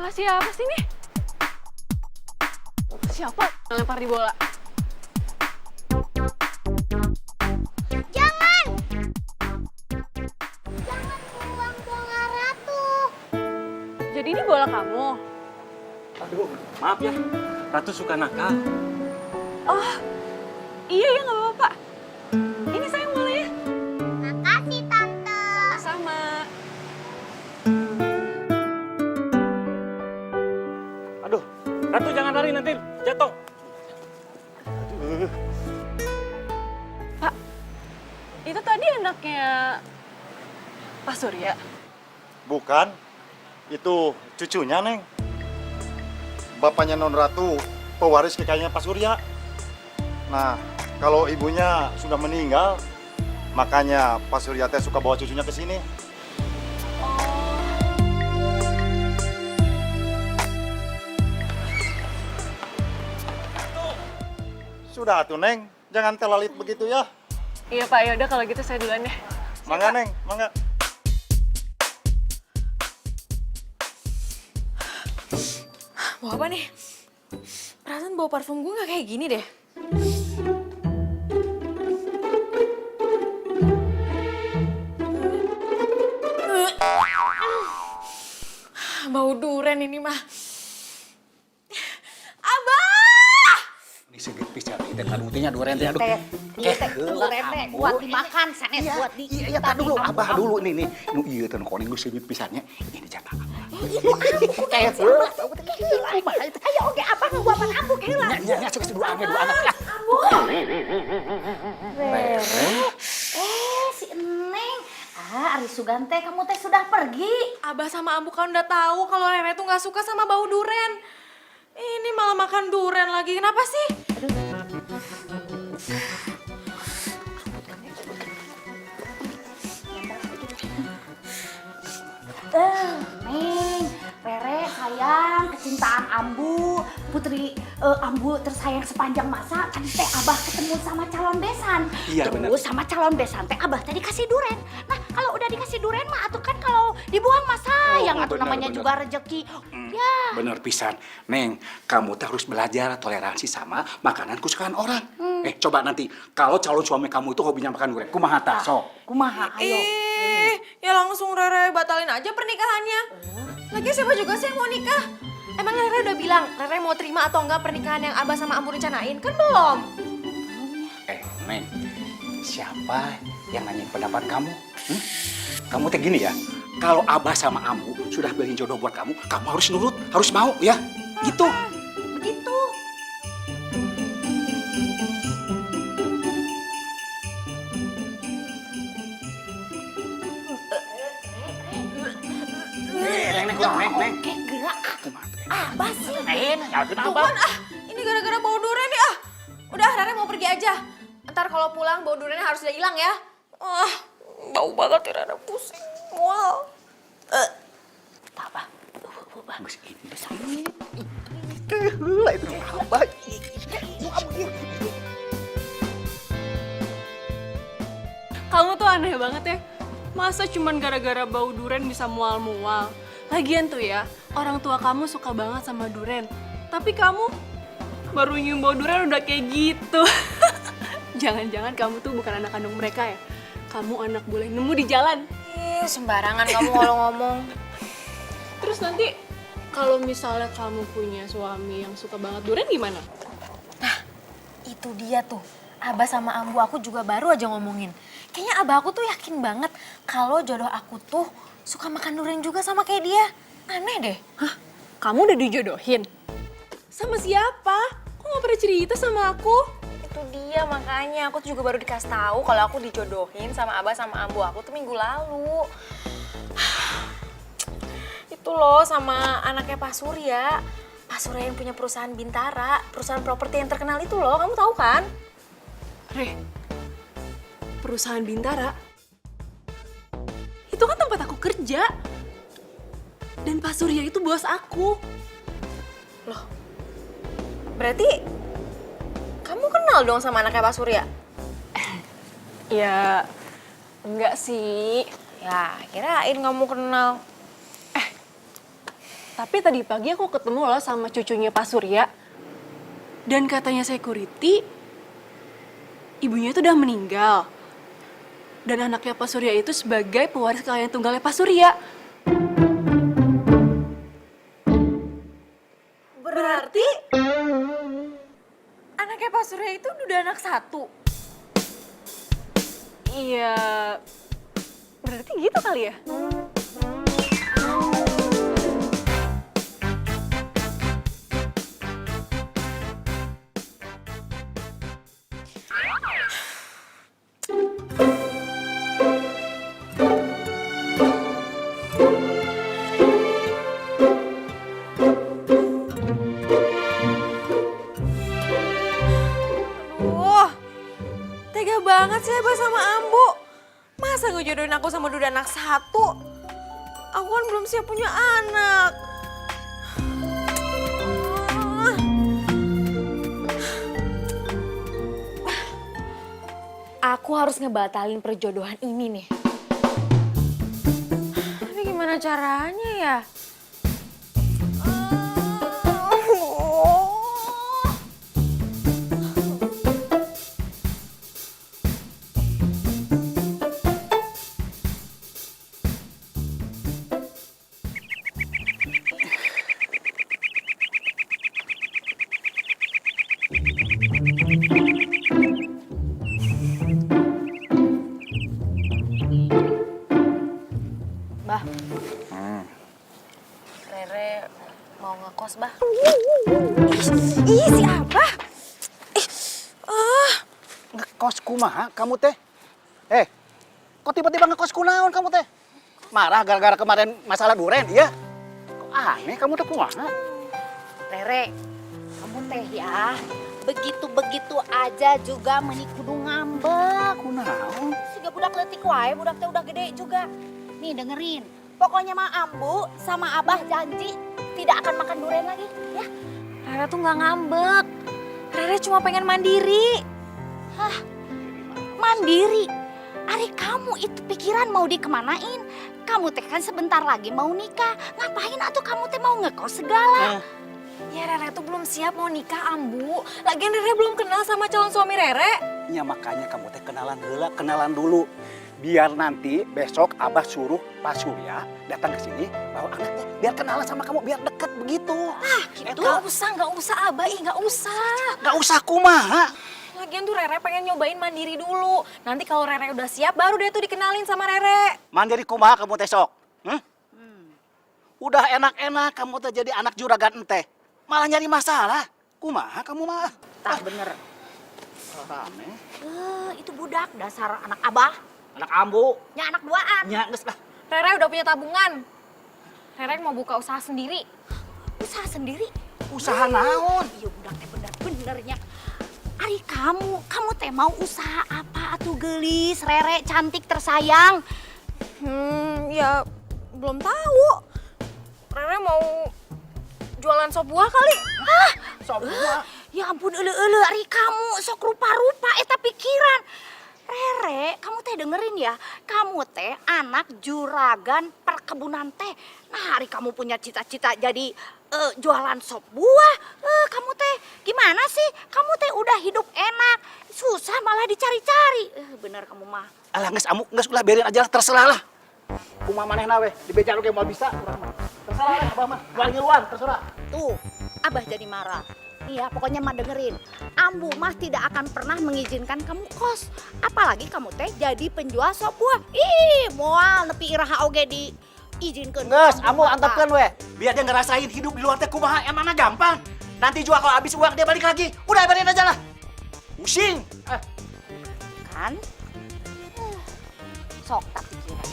Salah siapa sih nih? Siapa yang lempar di bola? Jangan! Jangan buang bola Ratu. Jadi ini bola kamu? Aduh, maaf ya. Ratu suka nakal. Oh, iya ya nggak apa-apa. Ini sayang bolanya. Makasih, Tante. Sama. Aduh, Ratu jangan lari nanti jatuh. Aduh. Pak, itu tadi anaknya Pak Surya. Bukan, itu cucunya, Neng. Bapaknya Non Ratu, pewaris kekayaannya Pak Surya. Nah, kalau ibunya sudah meninggal, makanya Pak Surya teh suka bawa cucunya ke sini. Sudah tuh, Neng. Jangan telalit begitu ya. Iya Pak, yaudah kalau gitu saya duluan deh. Mangga, Neng, mangga. Mau apa nih? Perasaan bau parfum gue gak kayak gini deh. Bau duren ini mah. Abah! Ini segit pisan teh kadutinya duren teh aduh. Iya teh duren teh buat dimakan sanes buat di. Iya tah dulu abah dulu nih nu ieu teh koning nu segit pisannya. Ini jatah abah. Kayak sebelah. Ayo oke apa nu buatan ambu heula. Nya sok dua anak. Si Eneng. Ari Sugante kamu teh sudah pergi. Abah sama Ambu kan udah tahu kalau Rere tuh gak suka sama bau duren. Ini malah makan duren lagi. Kenapa sih? Neng, Rere sayang kecintaan Ambu, putri Ambu tersayang sepanjang masa. Tadi teh Abah ketemu sama calon besan. Iya, bener. Terus sama calon besan teh Abah tadi kasih duren. Nah kalau udah dikasih duren mah atuh kan kalau dibuang mah sayang atuh bener, namanya bener. juga rezeki. Ya. Bener pisan. Neng, kamu teh harus belajar toleransi sama makanan kesukaan orang. Coba nanti kalau calon suami kamu itu hobinya makan duren, kumaha tah sok. Kumaha ayo. Ya langsung Rere batalin aja pernikahannya. Lagi siapa juga sih yang mau nikah? Emang Rere udah bilang Rere mau terima atau enggak pernikahan yang Abah sama Ambu rencanain? Kan belum. Neng, siapa yang nanyain pendapat kamu? Kamu teh gini ya, kalau Abah sama Ambu sudah beliin jodoh buat kamu, kamu harus nurut, harus mau ya. Gitu. Begitu. Neng. Oke gerak. Kumaha teh? Abah sih. Tuhan ini gara-gara bau duren nih Udah Rere mau pergi aja. Ntar kalau pulang bau durennya harus udah hilang ya. Bau banget ya Rere pusing. Wow. Abah. Bagus ini besar. Lah itu Abah. Kamu tuh aneh banget ya. Masa cuman gara-gara bau duren bisa mual-mual? Lagian tuh ya, orang tua kamu suka banget sama duren. Tapi kamu baru nyium bau duren udah kayak gitu. Jangan-jangan kamu tuh bukan anak kandung mereka ya? Kamu anak boleh nemu di jalan. Sembarangan kamu kalau ngomong. Terus nanti kalau misalnya kamu punya suami yang suka banget duren gimana? Itu dia tuh. Abah sama Ambu aku juga baru aja ngomongin. Kayaknya Abah aku tuh yakin banget kalau jodoh aku tuh suka makan durian juga sama kayak dia. Aneh deh. Hah? Kamu udah dijodohin? Sama siapa? Kok gak pernah cerita sama aku? Itu dia makanya aku tuh juga baru dikasih tahu kalau aku dijodohin sama Abah sama Ambu aku tuh minggu lalu. Itu loh sama anaknya Pak Surya. Pak Surya yang punya perusahaan Bintara, perusahaan properti yang terkenal itu loh, kamu tahu kan? Re, perusahaan Bintara? Itu kan tempat aku kerja. Dan Pak Surya itu bos aku. Loh, berarti kamu kenal dong sama anaknya Pak Surya? Ya, enggak sih. Ya, kirain kamu kenal. Tapi tadi pagi aku ketemu loh sama cucunya Pak Surya. Dan katanya security, ibunya itu udah meninggal. Dan anaknya Pak Surya itu sebagai pewaris kekayaan tunggalnya Pak Surya. Berarti anaknya Pak Surya itu udah anak satu. Iya, berarti gitu kali ya? Aduh, tega banget sih Abah sama Ambu. Masa ngejodohin aku sama duda anak satu? Aku kan belum siap punya anak. Aku harus ngebatalin perjodohan ini nih. Tapi gimana caranya ya? Bah, Rere mau ngekos, Bah. Ih, si Abah. Ngekos kumaha kamu teh? Kok tiba-tiba ngekos kunaon kamu teh? Marah gara-gara kemarin masalah duren, iya? Kok aneh kamu teh kumaha? Rere, kamu teh ya, begitu-begitu aja juga menik kudu ngambek. Kunaon? Siga budak leutik wae, budak teh udah gede juga. Nih dengerin, pokoknya mah Ambu sama Abah janji tidak akan makan durian lagi, ya. Rere tuh nggak ngambek. Rere cuma pengen mandiri. Hah, mandiri? Ari kamu itu pikiran mau dikemanain? Kamu teh kan sebentar lagi mau nikah. Ngapain atuh kamu teh mau ngekos segala? Ya Rere tuh belum siap mau nikah, Ambu. Lagian Rere belum kenal sama calon suami Rere. Ya makanya kamu teh kenalan heula, kenalan dulu. Biar nanti besok Abah suruh Pak Surya datang ke sini bawa anaknya. Biar kenalan sama kamu, biar deket begitu. Gitu? Nggak usah Abah, nggak usah. Gak usah kumaha. Lagian tuh Rere pengen nyobain mandiri dulu. Nanti kalau Rere udah siap, baru dia tuh dikenalin sama Rere. Mandiri kumaha kamu teh sok? Udah enak-enak kamu teh jadi anak juragan ente. Malah nyari masalah. Kumaha kamu mah? Tak bener. Rame. Itu budak dasar anak Abah. Anak ambu. Ya anak duaan. Nya geus lah. Rere udah punya tabungan. Rere mau buka usaha sendiri. Usaha sendiri. Usaha naon? Iya budak teh bener-benernya. Ari kamu teh mau usaha apa atuh gelis, Rere cantik tersayang. Ya belum tahu. Rere mau jualan sop buah kali. Hah? Sok buah. Ya ampun eule ari kamu sok rupa-rupa eta pikiran. Rere, kamu teh dengerin ya, kamu teh anak juragan perkebunan teh. Nah, hari kamu punya cita-cita jadi jualan sop buah. Kamu teh gimana sih? Kamu teh udah hidup enak, susah malah dicari-cari. Bener kamu mah. Alah geus amuk, geus ulah biarin aja lah, terserah lah. Kumaha manehna we, di beca oge moal bisa urang mah. Terserah lah Abah mah, jual ngiluan terserah. Tuh, Abah jadi marah. Iya, pokoknya mah dengerin. Ambu mah tidak akan pernah mengizinkan kamu kos. Apalagi kamu teh jadi penjual sop buah. Ih, moal nepi iraha oge diizinkeun. Geus, ambu antepkeun we. Biar dia ngerasain hidup di luar teh kumaha emangna gampang. Nanti jual kalau habis uang dia balik lagi. Udah biarin aja lah. Pusing. Kan? Sok tak pikiran.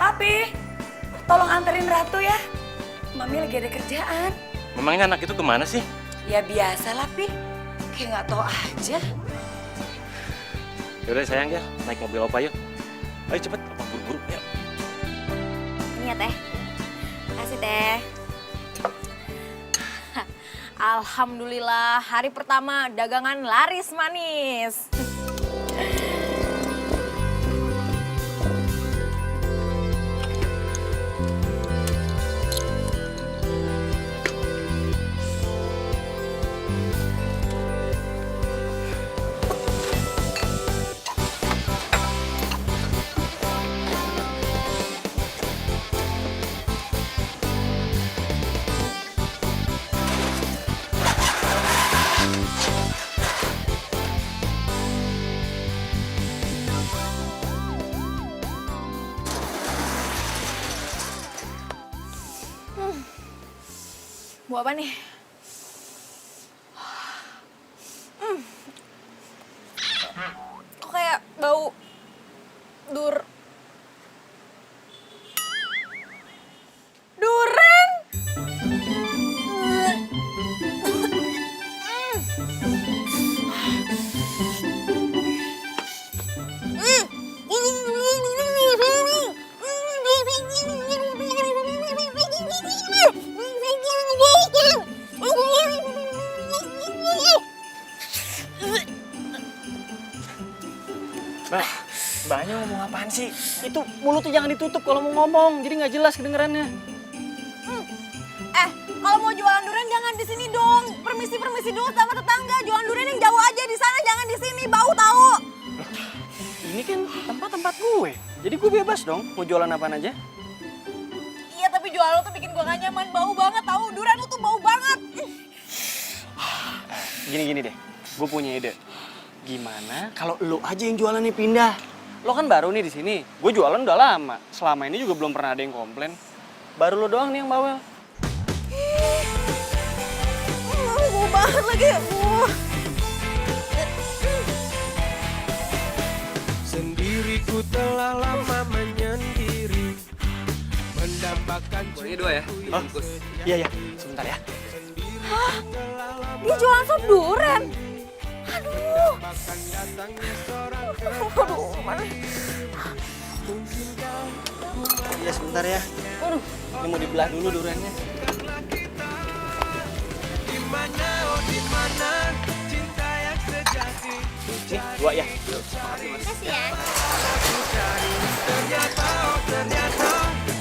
Papi, tolong anterin Ratu ya. Mami lagi ada kerjaan. Memangnya anak itu kemana sih? Ya biasa lah, Pi. Kayak nggak tahu aja. Yaudah sayang ya, naik mobil opa yuk. Ayo cepet, opa buru-buru, yuk. Ini ya, Teh. Kasih, Teh. Alhamdulillah, hari pertama dagangan laris manis. Buat apa nih? Kok kayak bau duren? Mbaknya ngomong apaan sih? Itu mulutnya jangan ditutup kalau mau ngomong, jadi nggak jelas kedengerannya. Kalau mau jualan durian jangan di sini dong. Permisi dulu sama tetangga. Jualan durian yang jauh aja di sana, jangan di sini. Bau tahu. Ini kan tempat gue, jadi gue bebas dong mau jualan apaan aja. Iya, tapi jualan lo tuh bikin gua gak nyaman. Bau banget tahu. Durian lo tuh bau banget. Gini deh, gue punya ide. Gimana kalau lo aja yang jualannya pindah? Lo kan baru nih di sini, gue jualan udah lama. Selama ini juga belum pernah ada yang komplain. Baru lo doang nih yang bawel. Bau banget lagi. Sendiriku telah lama menyendiri, mendambakan Boleh dua ya? Oh, iya, sebentar ya. Dia jualan sop durian. Aduh, mana? Iya sebentar ya. Waduh, ini mau dibelah dulu duriannya. dimana, oh dimana cinta yang sejati. Nih, dua ya. Makasih ya. Ternyata, oh ternyata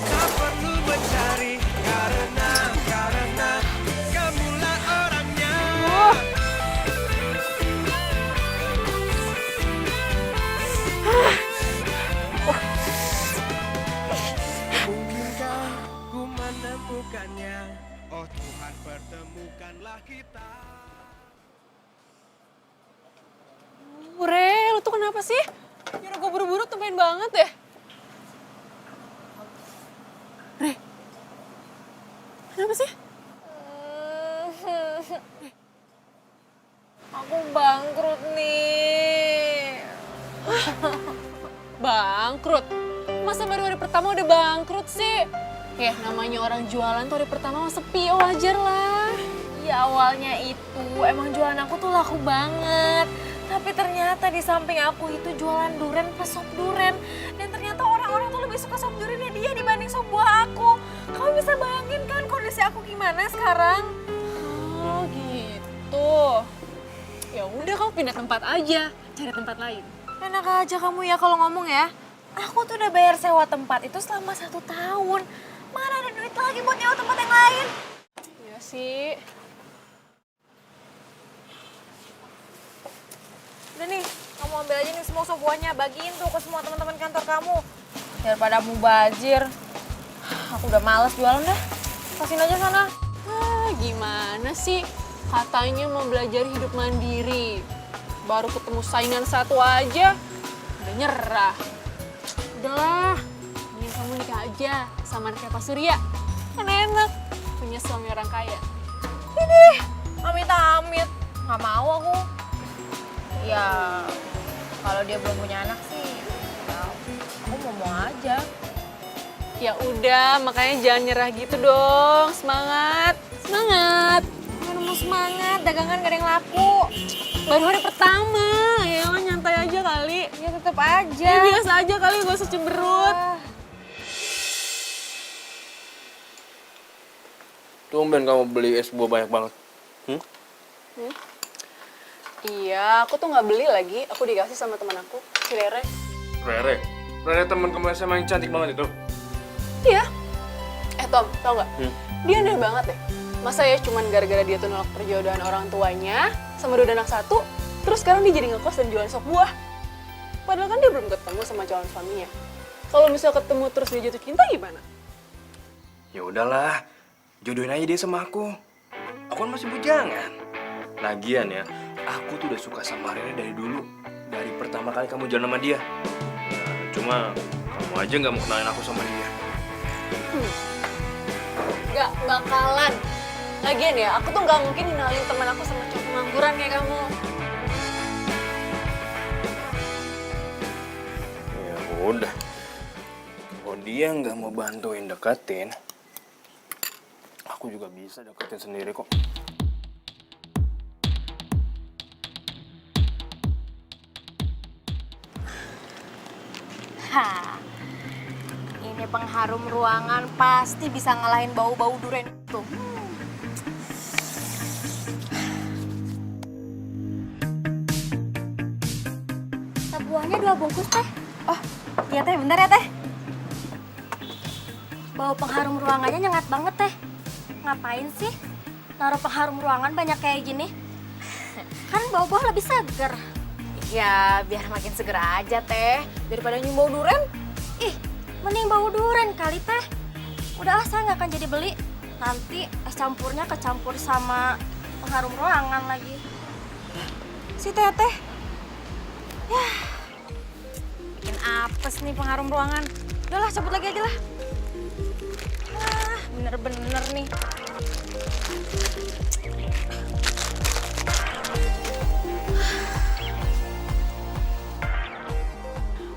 tak perlu mencari, karena kamulah orangnya. Mungkinkah ku menemukannya? Oh Tuhan, pertemukanlah kita. Re, lu tuh kenapa sih? Nyuruh gue buru-buru tumben banget deh. Re, kenapa sih? Aku bangkrut nih. Bangkrut? Masa baru hari pertama udah bangkrut sih? Ya namanya orang jualan tuh hari pertama mah sepi, wajar lah. Ya awalnya itu emang jualan aku tuh laku banget. Tapi ternyata di samping aku itu jualan durian plus sop durian. Dan ternyata orang-orang tuh lebih suka sop duriannya dia dibanding sop buah aku. Kamu bisa bayangin kan kondisi aku gimana sekarang? Oh gitu. Ya udah kamu pindah tempat aja, cari tempat lain. Enak aja kamu ya kalau ngomong ya. Aku tuh udah bayar sewa tempat itu selama 1 tahun. Mana ada duit lagi buat nyewa tempat yang lain? Iya sih. Udah nih, kamu ambil aja nih semua sop buahnya. Bagiin tuh ke semua teman-teman kantor kamu. Daripada mubazir. Aku udah males jualan dah. Kasihin aja sana. Ah, gimana sih? Katanya mau belajar hidup mandiri. Baru ketemu saingan satu aja, udah nyerah. Udahlah, mending kamu nikah aja sama anaknya Pak Surya. Kan enak, punya suami orang kaya. Ini, amit-amit. Nggak mau aku. Ya, kalau dia belum punya anak sih, ya, aku mau aja. Ya udah, makanya jangan nyerah gitu dong. Semangat, semangat. Mana mau semangat, dagangan gak ada yang laku. Baru hari pertama, ya nyantai aja kali. Ya tetep aja. Ya biasa aja kali, gak usah cemberut. Tumben kamu beli es buah banyak banget. Iya, aku tuh nggak beli lagi. Aku dikasih sama teman aku, si Rere. Rere teman kamu SMA yang cantik banget itu. Iya. Tom, tau nggak? Dia aneh banget deh. Masa ya cuman gara-gara dia tuh nolak perjodohan orang tuanya sama dua anak satu, terus sekarang dia jadi ngekos dan jualan sop buah. Padahal kan dia belum ketemu sama calon suaminya. Kalau misal ketemu terus dia jatuh cinta gimana? Ya udahlah, jodohin aja dia sama aku. Aku kan masih bujangan. Lagian ya, aku tuh udah suka sama Rere dari dulu. Dari pertama kali kamu jalan sama dia. Nah, cuma kamu aja nggak mau kenalin aku sama dia. Gak bakalan. Lagian ya, aku tuh nggak mungkin kenalin teman aku sama cowok pengangguran kayak kamu. Ya udah. Kalau dia nggak mau bantuin deketin, aku juga bisa deketin sendiri kok. Hah, ini pengharum ruangan pasti bisa ngalahin bau-bau durian itu. Buahnya 2 bungkus teh. Oh, iya teh, bentar ya teh. Bau pengharum ruangannya nyengat banget teh. Ngapain sih naruh pengharum ruangan banyak kayak gini? Kan bau buah lebih seger. Ya, biar makin seger aja teh. Daripada nyium bau durian. Ih, mending bau durian kali teh. Udah saya nggak akan jadi beli. Nanti es campurnya kecampur sama pengharum ruangan lagi. Si teteh. Ya, bikin apes nih pengharum ruangan. Udahlah, cabut lagi aja lah. Ah, bener-bener nih.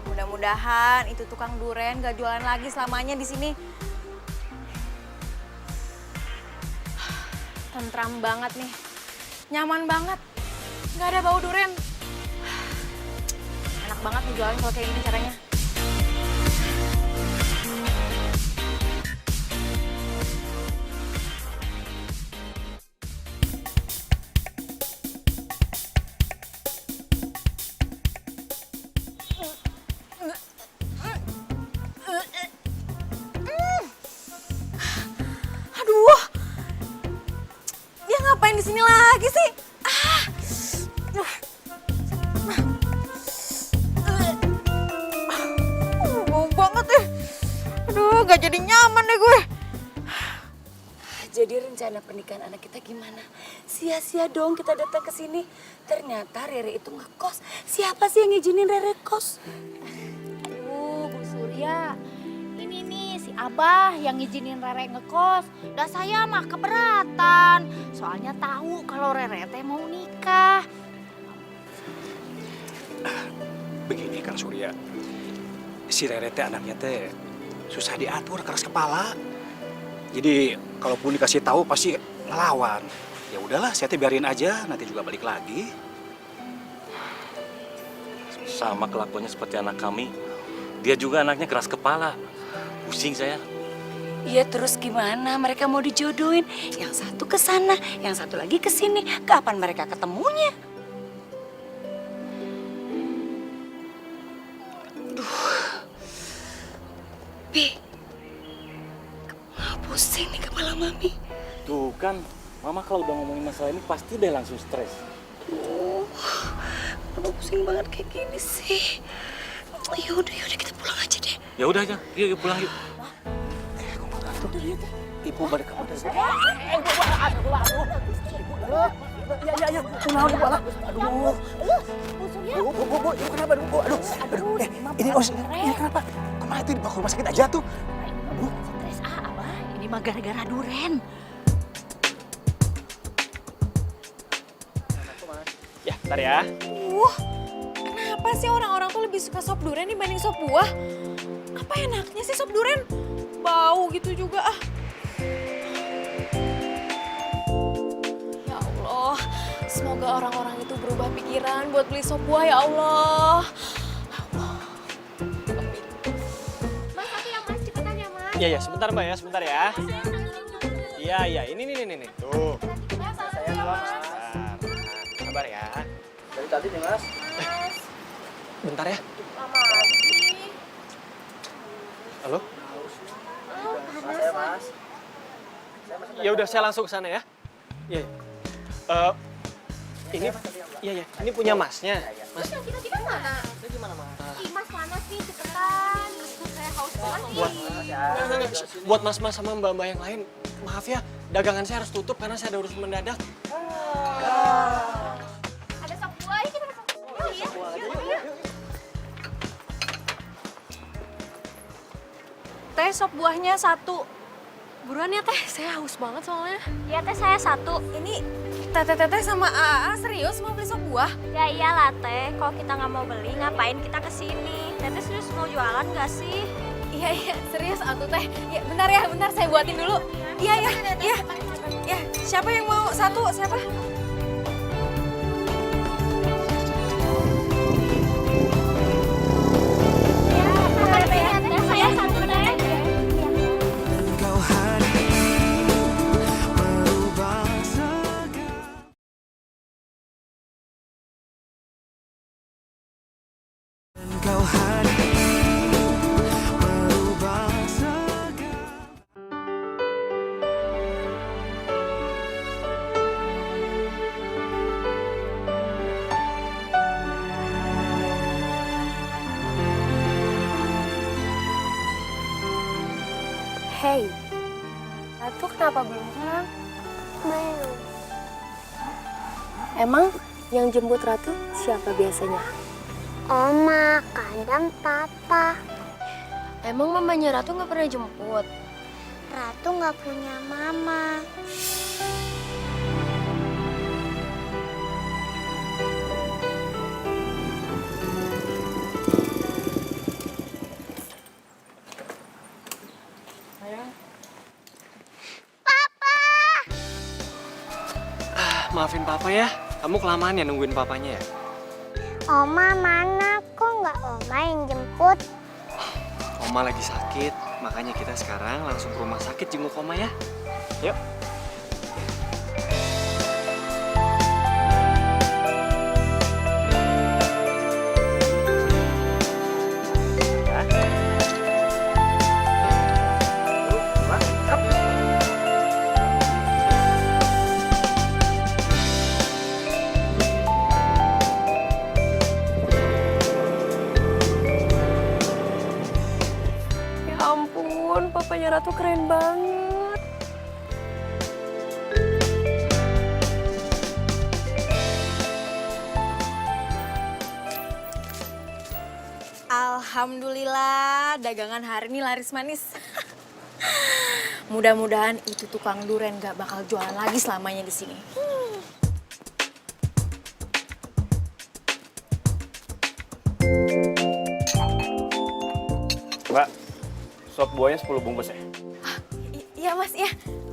Mudah-mudahan itu tukang duren gak jualan lagi selamanya di sini. Tentram banget nih, nyaman banget, nggak ada bau duren. Enak banget nih jualan kalau kayak gini caranya. Aduh, dia ngapain di sini lagi sih? Bau banget deh. Aduh, gak jadi nyaman deh gue. Jadi rencana pernikahan anak kita gimana? Sia-sia dong kita datang ke sini. Ternyata Rere itu ngekos. Siapa sih yang ngizinin Rere kos? Bu Surya, ini nih si Abah yang ngizinin Rere ngekos. Udah saya mah keberatan. Soalnya tahu kalau Rere teh mau nikah. Begini Kang Surya, si Rere teh anaknya teh susah diatur, keras kepala. Jadi kalaupun dikasih tahu pasti ngelawan. Ya udahlah, saya teh biarin aja, nanti juga balik lagi. Sama kelakuannya seperti anak kami. Dia juga anaknya keras kepala. Pusing saya. Iya terus gimana? Mereka mau dijodohin. Yang satu ke sana, yang satu lagi ke sini. Kapan mereka ketemunya? Pusing nih kepala Mami. Tuh kan, Mama kalau udah ngomongin masalah ini pasti deh langsung stres. Kenapa pusing banget kayak gini sih? Yaudah kita pulang aja deh. Ya udah aja, yuk pulang yuk. Ibu balik ke kamar. Ini kenapa? Kemana itu dibawa ke rumah sakit aja tuh? Stres Abah. Ini mah gara-gara duren. Ya, ntar ya. Kenapa sih orang-orang tuh lebih suka sop durian dibanding sop buah? Apa enaknya sih sop durian? Bau gitu juga ah. Ya Allah, semoga orang-orang itu berubah pikiran buat beli sop buah ya Allah. Mas, aku yang mas cepetan ya mas. Iya, sebentar Mbak ya, sebentar ya. Iya, ini nih. Tuh. Mas, aku yang Sabar ya. Dari tadi nih Mas. Bentar ya. Lama lagi. Halo? Saya Mas. Ya udah saya langsung ke sana ya. Iya. Ini iya ya. Ini punya Masnya. Mas. Kita mana? Ih, Mas mana sih? Cepetan. Saya haus banget nih. Buat mas-mas sama mbak-mbak yang lain, maaf ya, dagangan saya harus tutup karena saya ada urusan mendadak. Ada sop buah, kita makan sop buah ya. Yuk. Teh, sop buahnya 1. Buruan ya Teh, saya haus banget soalnya. Ya teh saya 1. Ini Teteh sama AA serius mau beli sop buah? Ya iyalah teh, kalau kita nggak mau beli ngapain kita kesini? Teteh serius mau jualan nggak sih? Iya, serius atuh Teh. Ya, bentar saya buatin dulu. Iya. Ya, siapa yang mau 1? Siapa? Saya 1 teh. Kau hadir merubah segala. Kau hadir merubah segala. Hey, Ratu kenapa belum pulang? Belum. Emang yang jemput Ratu siapa biasanya? Oma, kadang papa. Emang mamanya Ratu nggak pernah jemput? Ratu nggak punya mama. Maafin papa ya, kamu kelamaan ya nungguin papanya ya. Oma mana? Kok nggak Oma yang jemput? Oma lagi sakit, makanya kita sekarang langsung ke rumah sakit jenguk Oma ya. Yuk. Ya ampun, papanya Ratu keren banget. Alhamdulillah, dagangan hari ini laris manis. Mudah-mudahan itu tukang duren gak bakal jualan lagi selamanya di sini. Mbak, sop buahnya 10 bungkus ya. Iya mas, iya.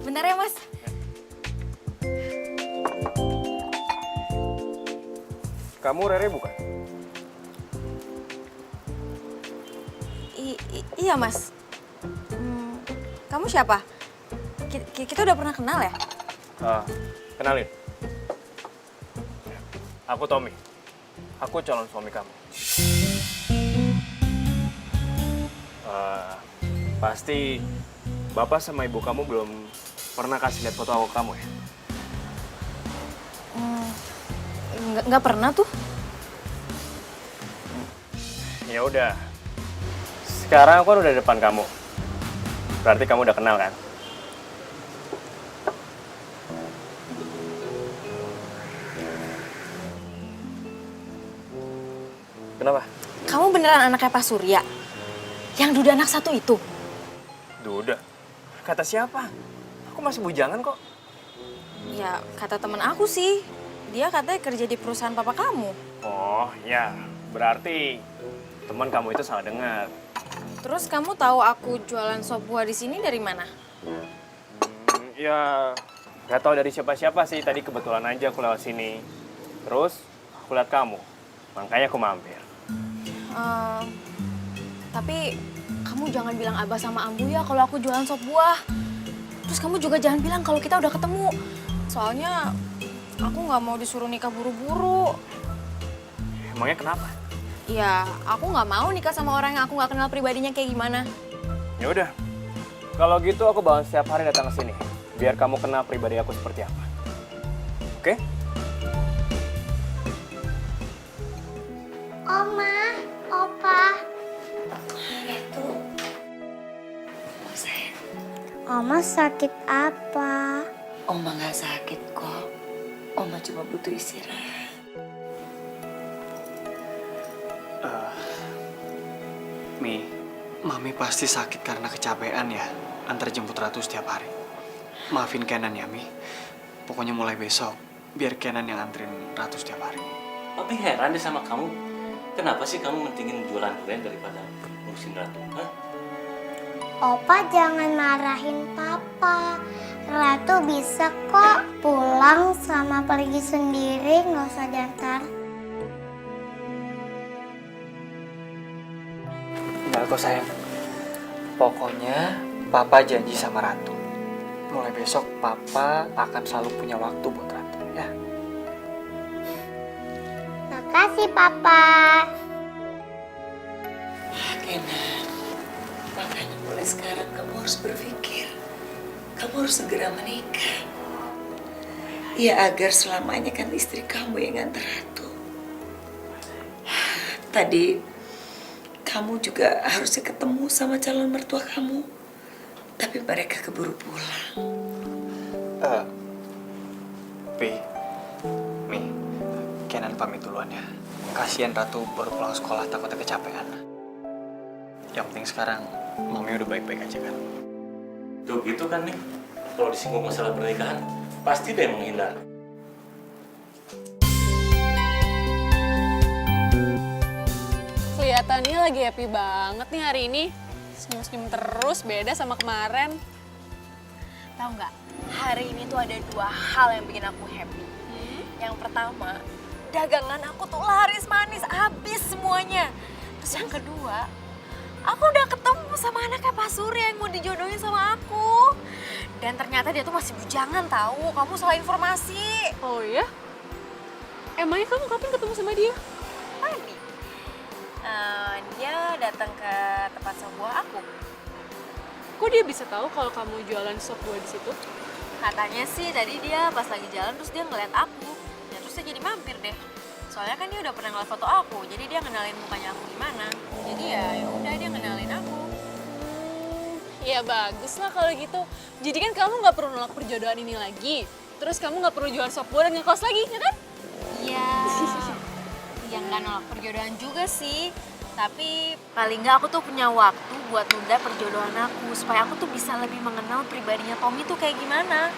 Bentar ya mas. Kamu Rere bukan? Iya mas. Kamu siapa? Kita udah pernah kenal ya? Kenalin. Aku Tommy. Aku calon suami kamu. Pasti bapak sama ibu kamu belum pernah kasih lihat foto aku ke kamu ya? Nggak pernah tuh. Ya udah. Sekarang aku kan udah di depan kamu. Berarti kamu udah kenal kan? Kenapa? Kamu beneran anaknya Pak Surya? Yang duda anak 1 itu? Duda? Kata siapa? Aku masih bujangan kok. Ya, kata temen aku sih. Dia katanya kerja di perusahaan papa kamu. Oh, ya. Berarti teman kamu itu salah dengar. Terus kamu tahu aku jualan sop buah di sini dari mana? Ya, nggak tahu dari siapa-siapa sih. Tadi kebetulan aja aku lewat sini. Terus aku lihat kamu. Makanya aku mampir. Tapi kamu jangan bilang Abah sama Ambu ya kalau aku jualan sop buah. Terus kamu juga jangan bilang kalau kita udah ketemu. Soalnya Aku nggak mau disuruh nikah buru-buru. Emangnya kenapa? Ya, aku nggak mau nikah sama orang yang aku nggak kenal pribadinya kayak gimana. Ya udah. Kalau gitu aku bakal setiap hari datang ke sini biar kamu kenal pribadi aku seperti apa. Oke? Oma, Opa. Itu. Sayang, Oma sakit apa? Oma nggak sakit kok. Oma cuma butuh istirahat. Mi, Mami pasti sakit karena kecapean ya, antar jemput Ratu setiap hari. Maafin Kenan ya, Mi. Pokoknya mulai besok, biar Kenan yang anterin Ratu setiap hari. Tapi heran deh sama kamu. Kenapa sih kamu mentingin jualan durian daripada ngurusin Ratu? Hah? Opa jangan marahin Papa. Ratu bisa kok pulang sama pergi sendiri, nggak usah diantar. Enggak kok sayang. Pokoknya Papa janji sama Ratu. Mulai besok Papa akan selalu punya waktu buat Ratu ya. Makasih Papa. Kenan, makanya mulai sekarang kamu harus berpikir. Kamu harus segera menikah. Ya agar selamanya kan istri kamu yang nganter Ratu. Tadi kamu juga harusnya ketemu sama calon mertua kamu. Tapi mereka keburu pulang. Mi, Kenan pamit duluan ya. Kasihan Ratu baru pulang sekolah takutnya kecapean. Yang penting sekarang Mami udah baik-baik aja kan. Tuh gitu kan nih. Kalau disinggung masalah pernikahan, pasti dia menghindar. Kelihatannya lagi happy banget nih hari ini. Senyum-senyum terus, beda sama kemarin. Tahu nggak? Hari ini tuh ada 2 hal yang bikin aku happy. Yang pertama, dagangan aku tuh laris manis, habis semuanya. Terus yang kedua, aku udah ketemu sama anaknya Pak Surya yang mau dijodohin sama aku. Dan ternyata dia tuh masih bujangan tahu. Kamu salah informasi. Oh iya? Emangnya kamu kapan ketemu sama dia? Tadi. Dia datang ke tempat sop buah aku. Kok dia bisa tahu kalau kamu jualan sop buah di situ? Katanya sih tadi dia pas lagi jalan terus dia ngeliat aku. Ya terus dia jadi mampir deh. Soalnya kan dia udah pernah ngeliat foto aku, jadi dia ngenalin mukanya aku gimana. Jadi ya udah dia ngenalin aku. Ya bagus lah kalau gitu. Jadi kan kamu nggak perlu nolak perjodohan ini lagi. Terus kamu nggak perlu jualan sop buah dan ngekos lagi, ya kan? Iya. Ya nggak nolak perjodohan juga sih. Tapi paling nggak aku tuh punya waktu buat nunda perjodohan aku supaya aku tuh bisa lebih mengenal pribadinya Tommy tuh kayak gimana.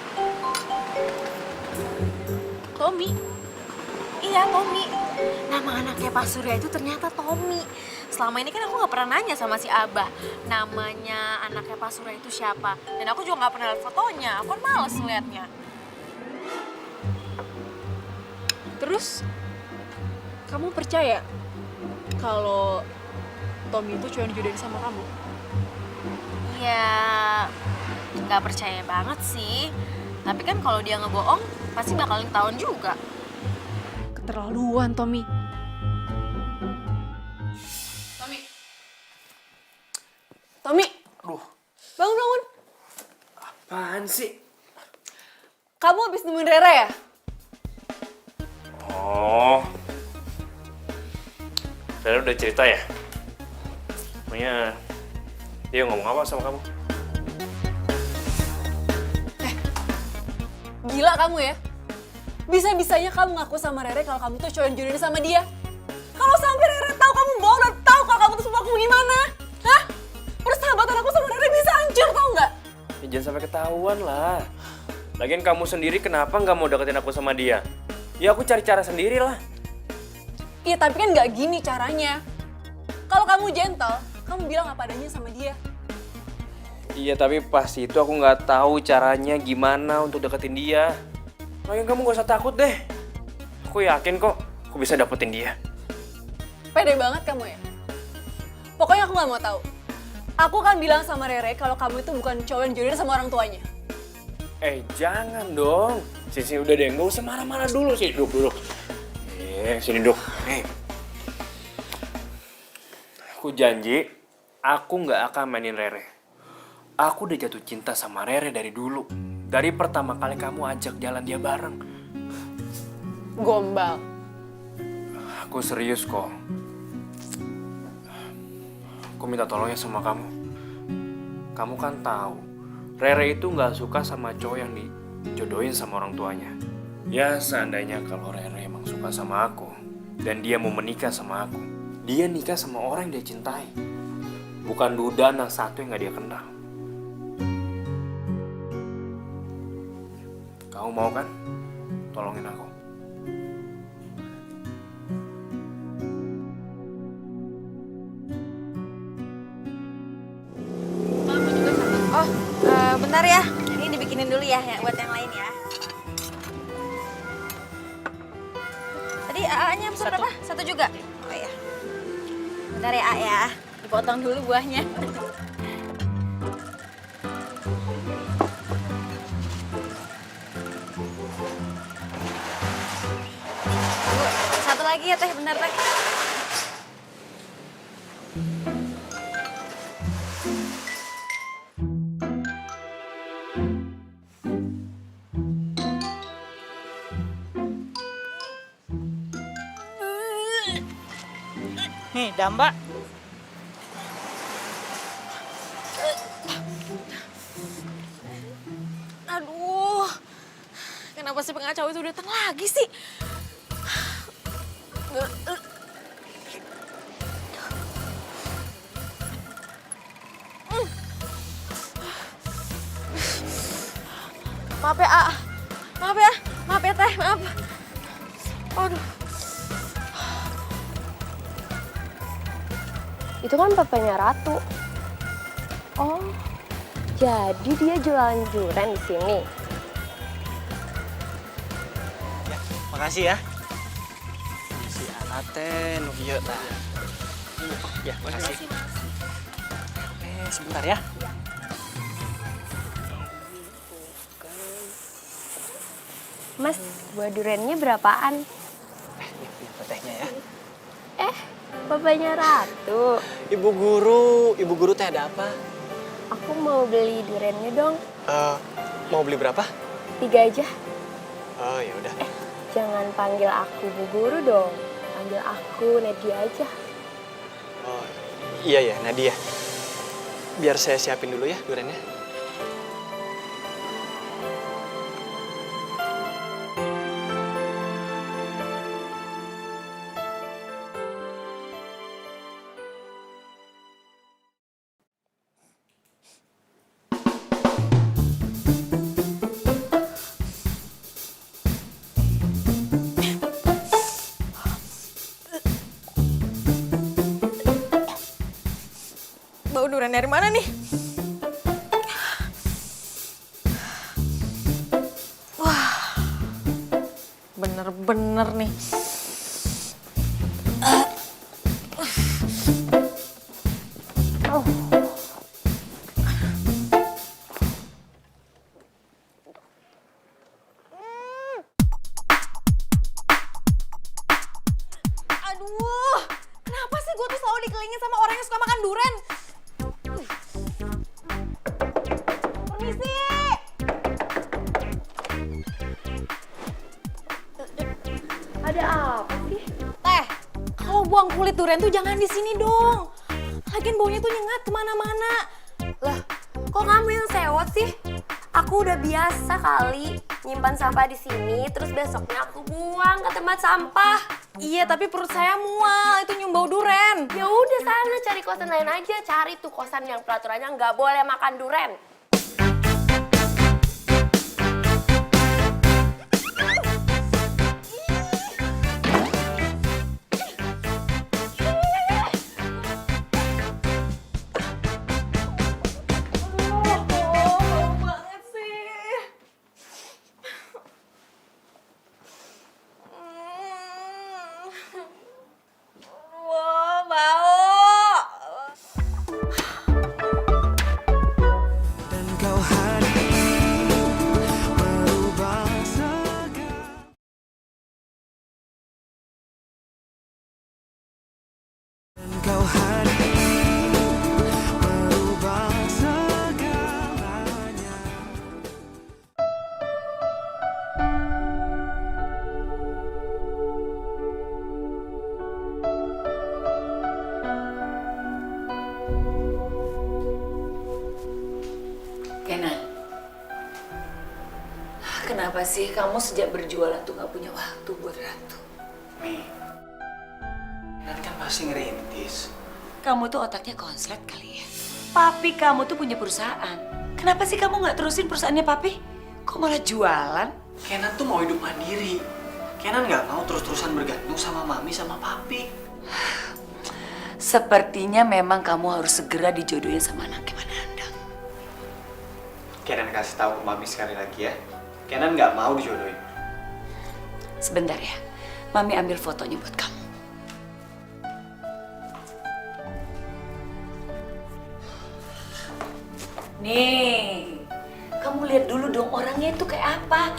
Tommy? Iya, Tommy. Nama anaknya Pak Surya itu ternyata Tommy. Selama ini kan aku nggak pernah nanya sama si Abah namanya anaknya Pak Surya itu siapa. Dan aku juga nggak pernah lihat fotonya. Aku kan males ngeliatnya. Terus kamu percaya kalau Tommy itu cuma dijodohin sama kamu? Ya nggak percaya banget sih. Tapi kan kalau dia ngebohong pasti bakal ketahuan juga. Keterlaluan, Tommy. Tommy. Tommy. Aduh, Bangun. apaan sih? Kamu habis nemuin Rera ya? Oh, Rera udah cerita ya? Pokoknya dia ngomong apa sama kamu? Gila kamu ya? Bisa-bisanya kamu ngaku sama Rere kalau kamu tuh cowok yang jodohin sama dia. Kalau sampai Rere tahu kamu bohong dan tahu kalau kamu tuh semua aku gimana? Hah? Persahabatan aku sama Rere bisa hancur, tau nggak? Ya, jangan sampai ketahuan lah. Lagian kamu sendiri kenapa nggak mau deketin aku sama dia? Ya aku cari cara sendiri lah. Iya tapi kan nggak gini caranya. Kalau kamu gentle, kamu bilang apa adanya sama dia. Iya tapi pas itu aku nggak tahu caranya gimana untuk deketin dia. Lagian kamu gak usah takut deh. Aku yakin kok aku bisa dapetin dia. Pede banget kamu ya? Pokoknya aku nggak mau tahu. Aku kan bilang sama Rere kalau kamu itu bukan cowok yang jodohin sama orang tuanya. Jangan dong. Sini udah deh, nggak usah marah-marah dulu sih. Duduk. Sini duduk. Aku janji, aku nggak akan mainin Rere. Aku udah jatuh cinta sama Rere dari dulu. Dari pertama kali kamu ajak jalan dia bareng. Gombal. Aku serius kok. Aku minta tolong ya sama kamu. Kamu kan tahu, Rere itu nggak suka sama cowok yang dijodohin sama orang tuanya. Ya seandainya kalau Rere emang suka sama aku dan dia mau menikah sama aku, dia nikah sama orang yang dia cintai, bukan duda anak satu yang nggak dia kenal. Kamu mau kan? Tolongin aku. Oh, bentar ya. Ini dibikinin dulu ya, buat yang lain ya. Tadi AA-nya pesan berapa? Satu juga? Oh iya. Bentar ya, A ya. Dipotong dulu buahnya. Bu, satu lagi ya Teh, bentar Teh. Nih, Damba. Aduh, kenapa si pengacau itu datang lagi sih? Maaf ya, A. Maaf ya. Maaf ya, Teh. Maaf. Aduh. Itu kan papanya Ratu. Oh, jadi dia jualan durian di sini. Ya, makasih ya. Si Anaten, iya tah. Ya, makasih. Sebentar ya. Mas, buah duriannya berapaan? Ini tehnya ya. Papanya Ratu. Ibu guru teh ada apa? Aku mau beli duriannya dong. Mau beli berapa? 3 aja. Oh, ya udah. Jangan panggil aku Bu Guru dong. Panggil aku Nadia aja. Oh, iya ya, Nadia. Biar saya siapin dulu ya duriannya. Bau durian dari mana nih? Wah, bener-bener nih. Aduh, kenapa sih gue tuh selalu dikelilingin sama orang yang suka makan durian? Permisi. Ada apa sih? Teh, kalau buang kulit durian tuh jangan di sini dong. Lagian baunya tuh nyengat kemana-mana. Lah, kok kamu yang sewot sih? Aku udah biasa kali nyimpan sampah di sini, terus besoknya aku buang ke tempat sampah. Iya, tapi perut saya mual, itu nyium bau duren. Ya udah sana cari kosan lain aja, cari tuh kosan yang peraturannya nggak boleh makan duren. Kenan, kenapa sih kamu sejak berjualan tuh gak punya waktu buat Ratu? Mi, Kenan kan pasti ngerintis. Kamu tuh otaknya konslet kali ya. Papi kamu tuh punya perusahaan. Kenapa sih kamu gak terusin perusahaannya papi? Kok malah jualan? Kenan tuh mau hidup mandiri. Kenan nggak mau terus-terusan bergantung sama mami sama papi. Sepertinya memang kamu harus segera dijodohin sama anaknya Manandang. Kenan kasih tahu ke mami sekali lagi ya. Kenan nggak mau dijodohin. Sebentar ya, Mami ambil fotonya buat kamu. Nih, kamu lihat dulu dong orangnya itu kayak apa.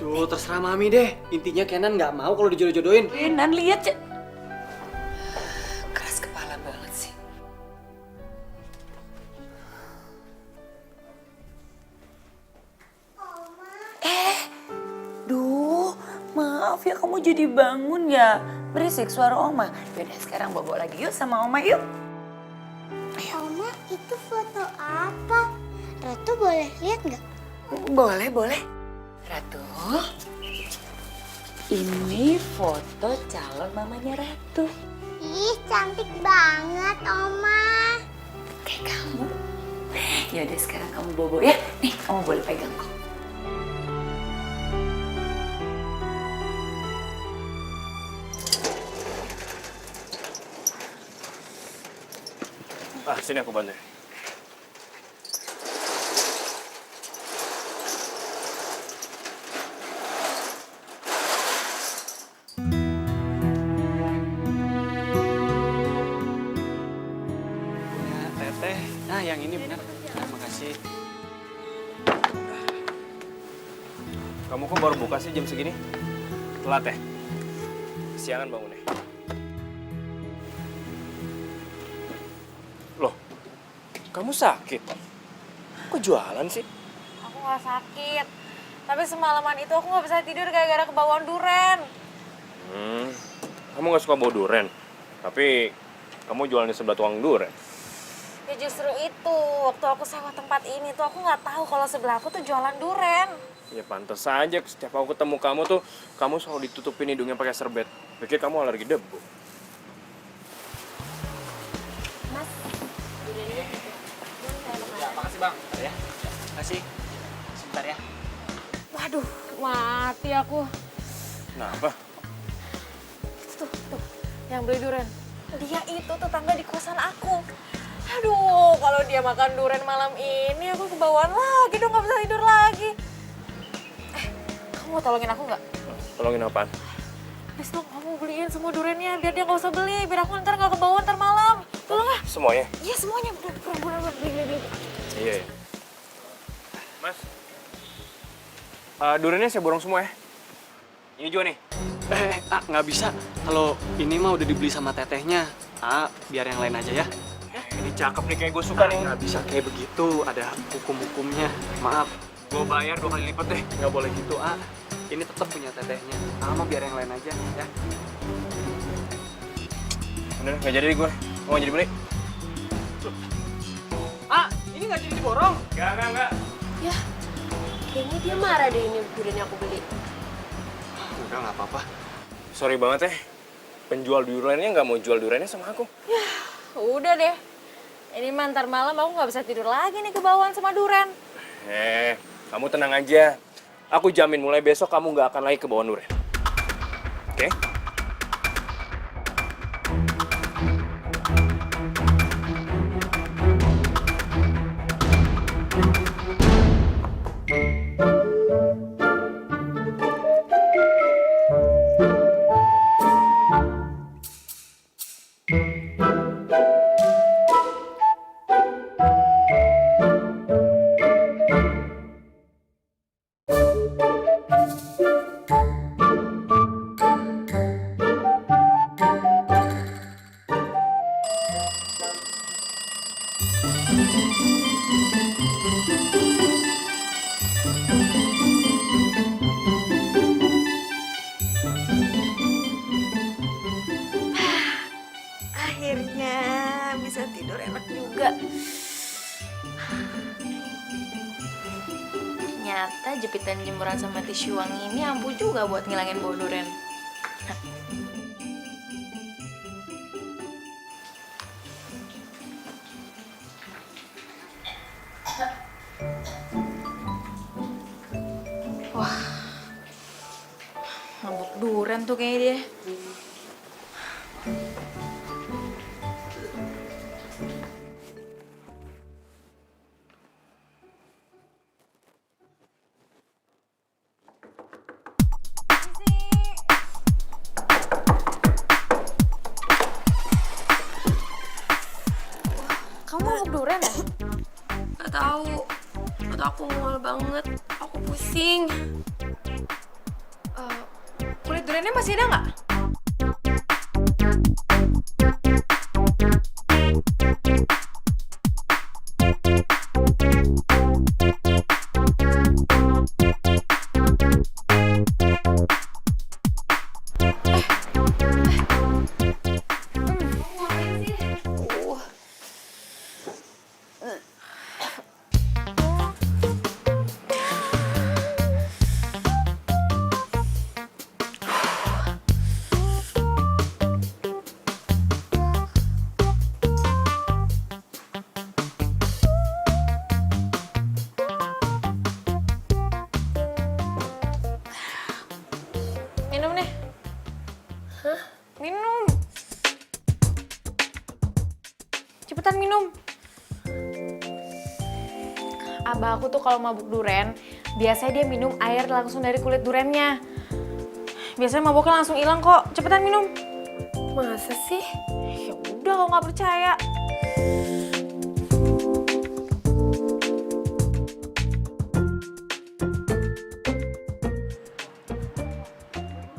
Aduh, terserah mami deh. Intinya Kenan nggak mau kalau dijodoh-jodohin. Kenan lihat ya. Keras kepala banget sih. Duh, maaf ya kamu jadi bangun ya. Berisik suara Oma. Yaudah sekarang bobo lagi yuk sama Oma yuk. Oma, itu foto apa? Ratu boleh lihat nggak? Boleh, boleh. Ratu, ini foto calon mamanya Ratu. Ih, cantik banget, Oma. Kayak kamu. Yaudah sekarang kamu bobo ya. Nih, kamu boleh pegang kok. Ah, sini aku bantu. Ya, teteh. Nah, yang ini benar. Terima kasih. Kamu kok baru buka sih jam segini? Telat ya? Siangan bangunnya. Loh, kamu sakit? Kok jualan sih? Aku gak sakit. Tapi semalaman itu aku gak bisa tidur gara-gara kebawaan duren. Kamu gak suka bau duren? Tapi kamu jualan di sebelah tukang duren. Ya justru itu, waktu aku sewa tempat ini tuh aku gak tahu kalau sebelah aku tuh jualan duren. Ya pantas saja setiap aku ketemu kamu tuh, kamu selalu ditutupin hidungnya pakai serbet. Pikir kamu alergi debu. Ya, makasih bang. Ya, makasih. Sebentar ya. Waduh, mati aku. Kenapa? Tuh, yang beli duren. Dia itu tetangga di kosan aku. Aduh, kalau dia makan duren malam ini aku kebawaan lagi dong, gak bisa tidur lagi. Kamu mau tolongin aku nggak? Tolongin apaan? Please dong, kamu beliin semua durennya biar dia nggak usah beli, biar aku ntar nggak kebawaan ntar malam. Tolong ah. Semuanya? Iya semuanya, bener beli. Iya. Mas, durennya saya borong semua ya. Ini juga nih. Nggak bisa. Kalau ini mah udah dibeli sama tetehnya. Biar yang lain aja ya. Ini cakep nih, kayak gue suka nih. Nggak bisa kayak begitu, ada hukum-hukumnya. Maaf. Gue bayar 2 kali lipat deh. Nggak boleh gitu, Ini tetap punya tetehnya. Mah biar yang lain aja, ya. Bener, nggak jadi gue. Mau jadi beli? Ini nggak jadi diborong. Enggak. Ya, kayaknya dia marah deh ini duren yang aku beli. Udah, nggak apa-apa. Sorry banget ya. Penjual durennya nggak mau jual durennya sama aku. Ya, udah deh. Ini mah ntar malam aku nggak bisa tidur lagi nih kebawaan sama duren. Kamu tenang aja. Aku jamin mulai besok kamu nggak akan lagi ke bawah duren. Oke? Ternyata jepitan jemuran sama tisu wangi ini ampuh juga buat ngilangin bau durian. Wah, mabuk durian tuh kayaknya dia. Kamu mabuk durian ya? Gak tahu. Atau aku mual banget. Aku pusing. Kulit duriannya masih ada nggak? Minum nih. Hah? Minum. Cepetan minum. Abah aku tuh kalau mabuk duren, biasanya dia minum air langsung dari kulit durennya. Biasanya mabuknya langsung hilang kok. Cepetan minum. Masa sih? Ya udah kalau nggak percaya.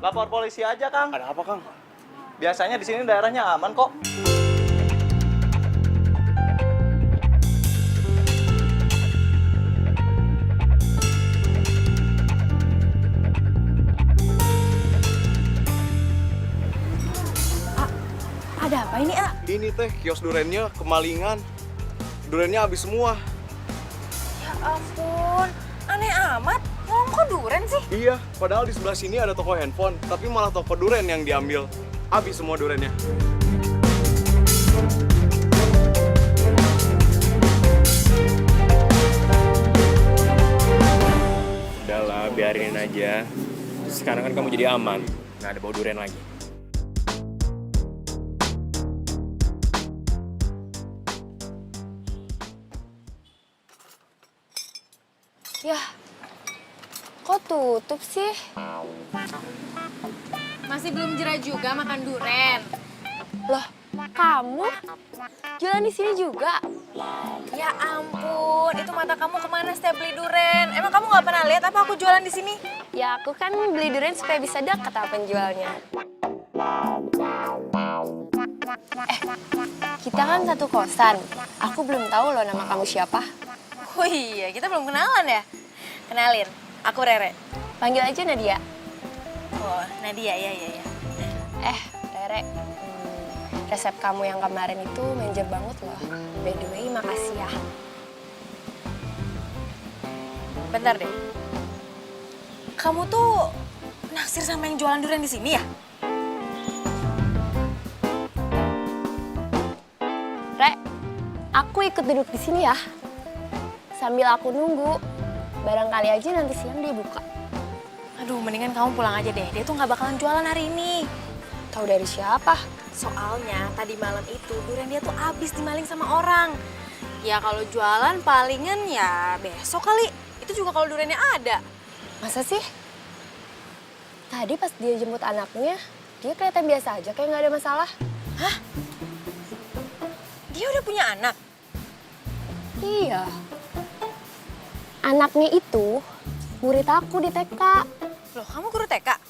Lapor polisi aja, Kang. Ada apa, Kang? Biasanya di sini daerahnya aman kok. Ada apa ini, A? Ini teh kios durennya kemalingan. Durennya habis semua. Ya ampun, aneh amat. Ngomong kok duren sih? Iya, padahal di sebelah sini ada toko handphone, tapi malah toko duren yang diambil. Habis semua durennya. Udahlah, biarin aja. Sekarang kan kamu jadi aman. Nggak ada bau durian lagi. Yah, kok tutup sih? Masih belum jera juga makan duren. Loh, kamu jualan di sini juga? Ya ampun, itu mata kamu kemana setiap beli duren? Emang kamu nggak pernah lihat apa aku jualan di sini? Ya aku kan beli durian supaya bisa dekat sama penjualnya. Kita kan satu kosan. Aku belum tahu loh nama kamu siapa. Oh iya, kita belum kenalan ya? Kenalin, aku Rere. Panggil aja Nadia. Oh, Nadia, ya. Rere, resep kamu yang kemarin itu manajer banget loh. By the way, makasih ya. Bentar deh. Kamu tuh naksir sama yang jualan durian di sini ya? Re, aku ikut duduk di sini ya. Sambil aku nunggu, barangkali aja nanti siang dia buka. Aduh, mendingan kamu pulang aja deh. Dia tuh nggak bakalan jualan hari ini. Tahu dari siapa? Soalnya tadi malam itu durian dia tuh abis dimaling sama orang. Ya kalau jualan palingan ya besok kali. Itu juga kalau duriannya ada. Masa sih? Tadi pas dia jemput anaknya, dia kelihatan biasa aja, kayak nggak ada masalah. Hah? Dia udah punya anak? Iya. Anaknya itu murid aku di TK. Loh, kamu guru TK?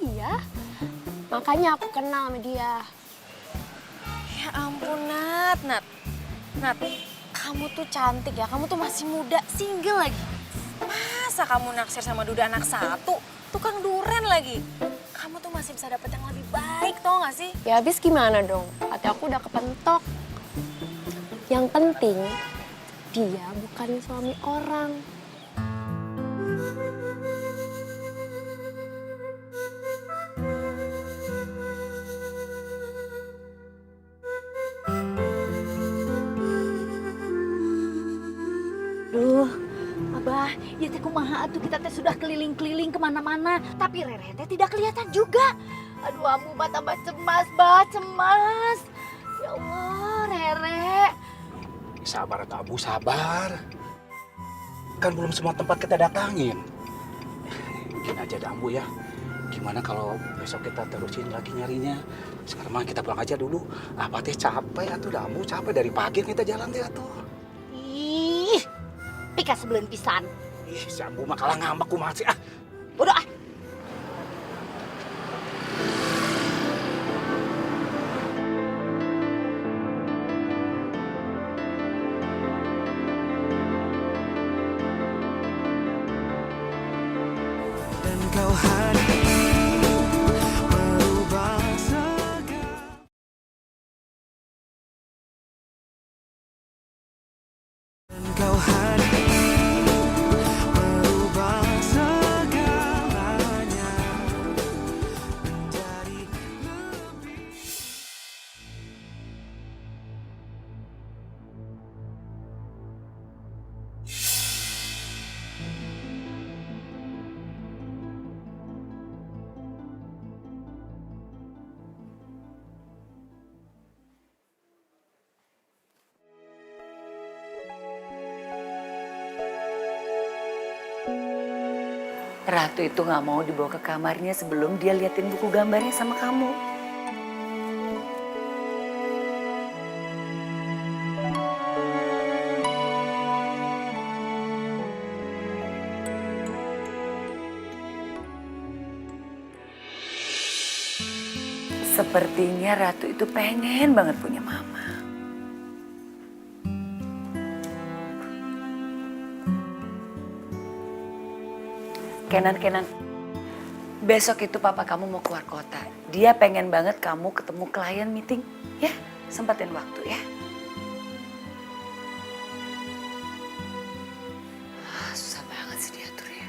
Iya. Makanya aku kenal sama dia. Ya ampun, Nat. Nat, kamu tuh cantik ya. Kamu tuh masih muda, single lagi. Masa kamu naksir sama duda anak satu? Tukang duren lagi. Kamu tuh masih bisa dapet yang lebih baik, tau gak sih? Ya habis gimana dong? Hati aku udah kepentok. Yang penting, dia bukan suami orang. Duh, Abah, ya teh kumaha atuh kita teh sudah keliling-keliling kemana-mana, tapi Rere teh tidak kelihatan juga. Aduh, Ambu mah tambah cemas, bah, cemas. Ya Allah, Rere. Sabar atuh Abu, sabar. Kan belum semua tempat kita datangin. Gini aja dah Ambu ya. Gimana kalau besok kita terusin lagi nyarinya? Sekarang mah kita pulang aja dulu. Apa teh capek atuh dah Ambu, capek dari pagi kita jalan teh atuh. Ih, pika sebelum pisan. Ih, si Ambu mah kalah ngambek kumaha sih ah. Bodoh ah. Dan kau hadir merubah segala. Dan kau hadir merubah segalanya menjadi lebih. Ratu itu nggak mau dibawa ke kamarnya sebelum dia liatin buku gambarnya sama kamu. Sepertinya Ratu itu pengen banget punya mama. Kenan, besok itu papa kamu mau keluar kota. Dia pengen banget kamu ketemu klien meeting. Ya, sempatin waktu ya. Susah banget sih diatur ya.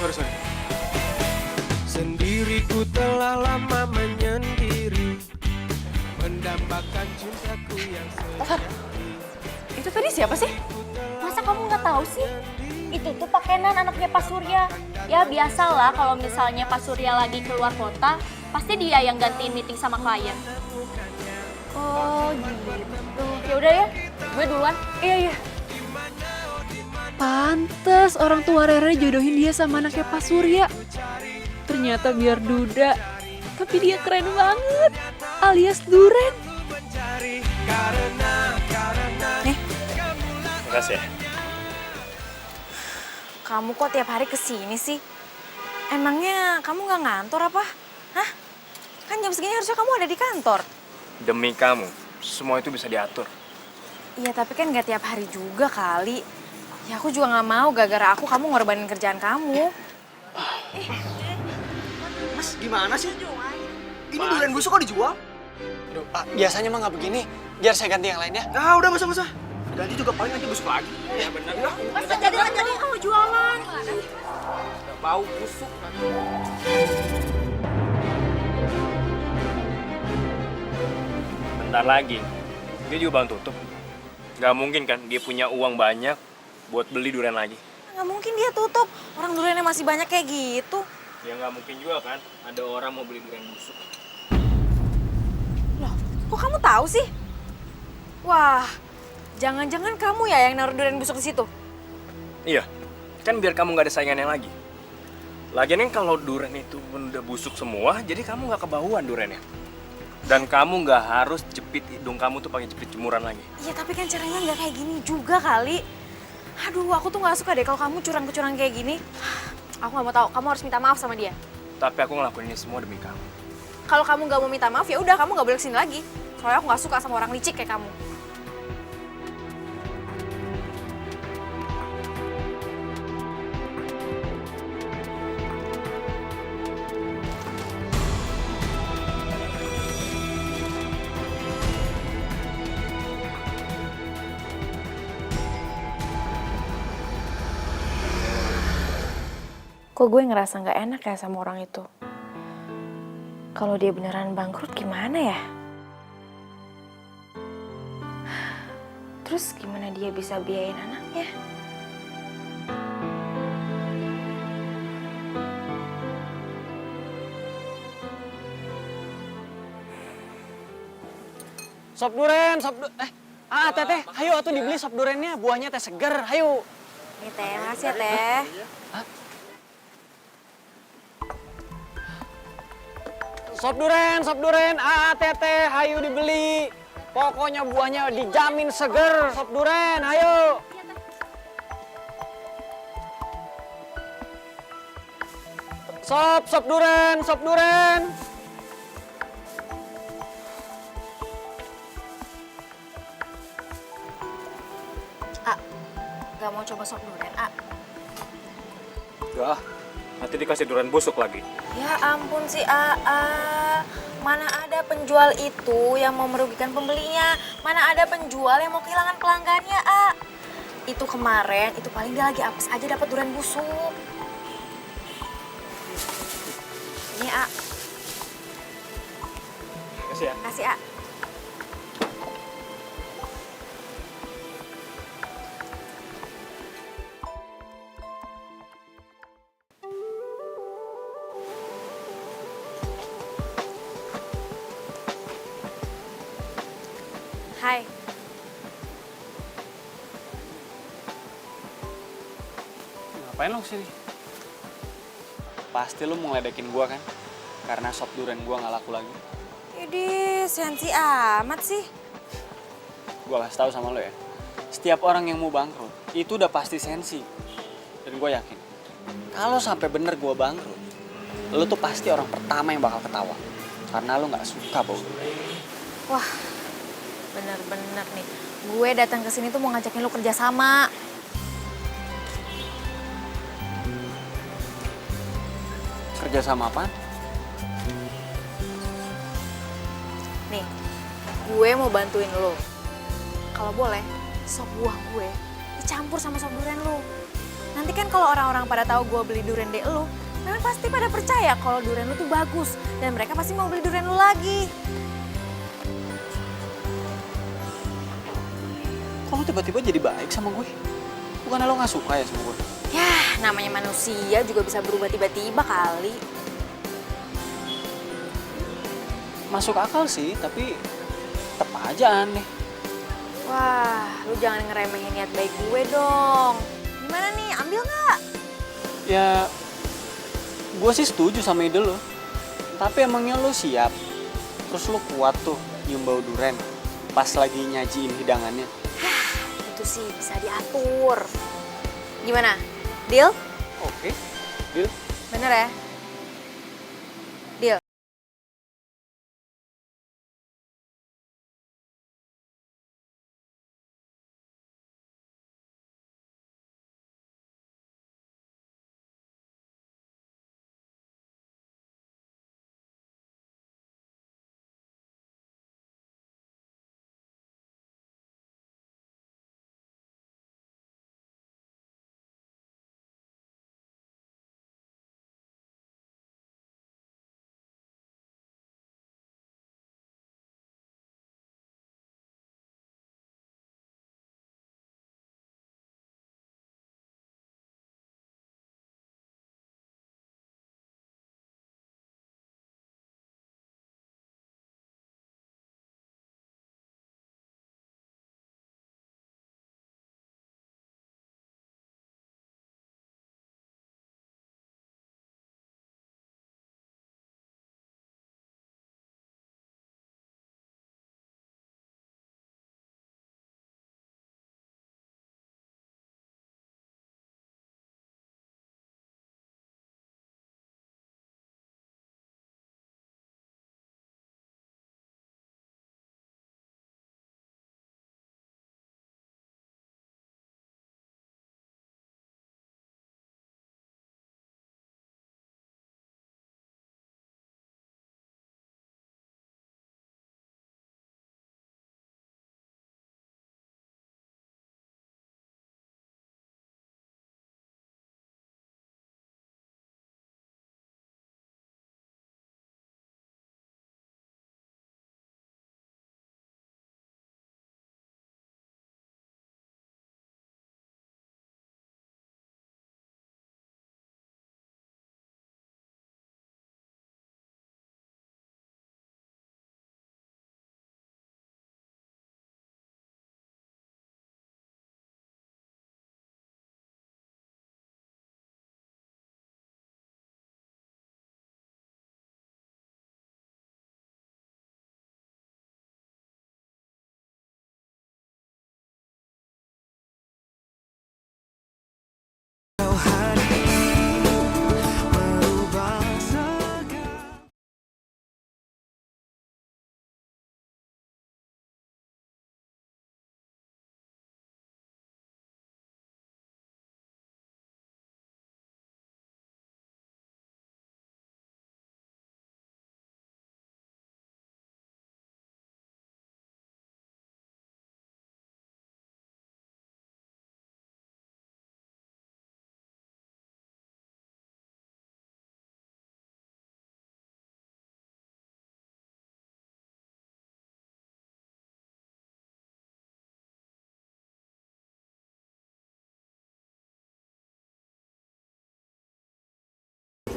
Sorry. Sendiriku telah lama menyendiri, mendambakan cintaku yang sejati. Itu tadi siapa sih? Masa kamu nggak tahu sih? Itu tuh Pak Kenan, anaknya Pak Surya. Ya biasalah kalau misalnya Pak Surya lagi keluar kota, pasti dia yang gantiin meeting sama klien. Oh gitu. Ya udah ya, gue duluan. Iya. Pantes orang tua Rere jodohin dia sama anaknya Pak Surya. Ternyata biar duda, tapi dia keren banget, alias duren. Makasih ya. Kamu kok tiap hari kesini sih? Emangnya kamu nggak ngantor apa? Hah? Kan jam segini harusnya kamu ada di kantor. Demi kamu, semua itu bisa diatur. Iya tapi kan nggak tiap hari juga kali. Ya aku juga nggak mau gara-gara kamu ngorbanin kerjaan kamu. Mas, gimana sih? Ini durian busuk kok dijual? Aduh, biasanya mah nggak begini. Biar saya ganti yang lainnya. Ah, udah masa. Ganti juga paling nanti busuk lagi. Ya bener. Masa jadi kamu jualan? Udah bau busuk. Bentar lagi, dia juga bantu tutup. Gak mungkin kan dia punya uang banyak buat beli durian lagi. Nggak mungkin dia tutup. Orang duriannya masih banyak kayak gitu. Ya nggak mungkin juga kan ada orang mau beli durian busuk. Loh, kok kamu tahu sih? Wah, jangan-jangan kamu ya yang naruh durian busuk di situ? Iya, kan biar kamu nggak ada saingannya lagi. Lagian kan kalau durian itu udah busuk semua, jadi kamu nggak kebauan duriannya. Dan kamu nggak harus jepit hidung kamu tuh pakai jepit jemuran lagi. Iya, tapi kan caranya nggak kayak gini juga kali. Aduh, aku tuh nggak suka deh kalau kamu curang-curang kayak gini. Aku nggak mau tahu. Kamu harus minta maaf sama dia. Tapi aku ngelakuin ini semua demi kamu. Kalau kamu nggak mau minta maaf, ya udah kamu nggak boleh kesini lagi. Soalnya aku nggak suka sama orang licik kayak kamu. Kok gue ngerasa nggak enak ya sama orang itu? Kalau dia beneran bangkrut gimana ya? Terus gimana dia bisa biayain anaknya? Sop duren, teteh, ayo atuh dibeli sop durennya, buahnya teh seger, ayo. Nih teh, makasih ya teh. Sop duren, teteh, ayo dibeli. Pokoknya buahnya dijamin seger, sop duren, ayo. Sop duren. Gak mau coba sop durian, Enggak, nanti dikasih durian busuk lagi. Ya ampun si Aa, mana ada penjual itu yang mau merugikan pembelinya? Mana ada penjual yang mau kehilangan pelanggannya, Itu kemarin, itu paling dia lagi apes aja dapat durian busuk. Ini, Kasih ya. Kasih, Hai. Ngapain lo kesini? Pasti lo mau ngeledekin gua kan? Karena sop duren gua nggak laku lagi. Idih, sensi amat sih. Gua kasih tahu sama lo ya. Setiap orang yang mau bangkrut, itu udah pasti sensi. Dan gue yakin, kalau sampai bener gue bangkrut, lo tuh pasti orang pertama yang bakal ketawa. Karena lo nggak suka bau durian. Wah, bener-bener nih. Gue datang ke sini tuh mau ngajakin lu kerja sama. Kerja sama apaan? Nih, gue mau bantuin lo. Kalau boleh, sop buah gue dicampur sama sop durian lo. Nanti kan kalau orang-orang pada tahu gue beli durian de lo, mereka pasti pada percaya kalau durian lo tuh bagus. Dan mereka pasti mau beli durian lo lagi. Kok lo tiba-tiba jadi baik sama gue? Bukannya lo nggak suka ya sama gue? Yah, namanya manusia juga bisa berubah tiba-tiba kali. Masuk akal sih, tapi tetep aja aneh. Wah, lu jangan ngeremehin niat baik gue dong. Gimana nih, ambil nggak? Ya, gue sih setuju sama ide lo. Tapi emangnya lo siap? Terus lo kuat tuh nyium bau duren pas lagi nyajiin hidangannya? Itu sih bisa diatur. Gimana? Deal? Oke, deal. Bener ya? Deal.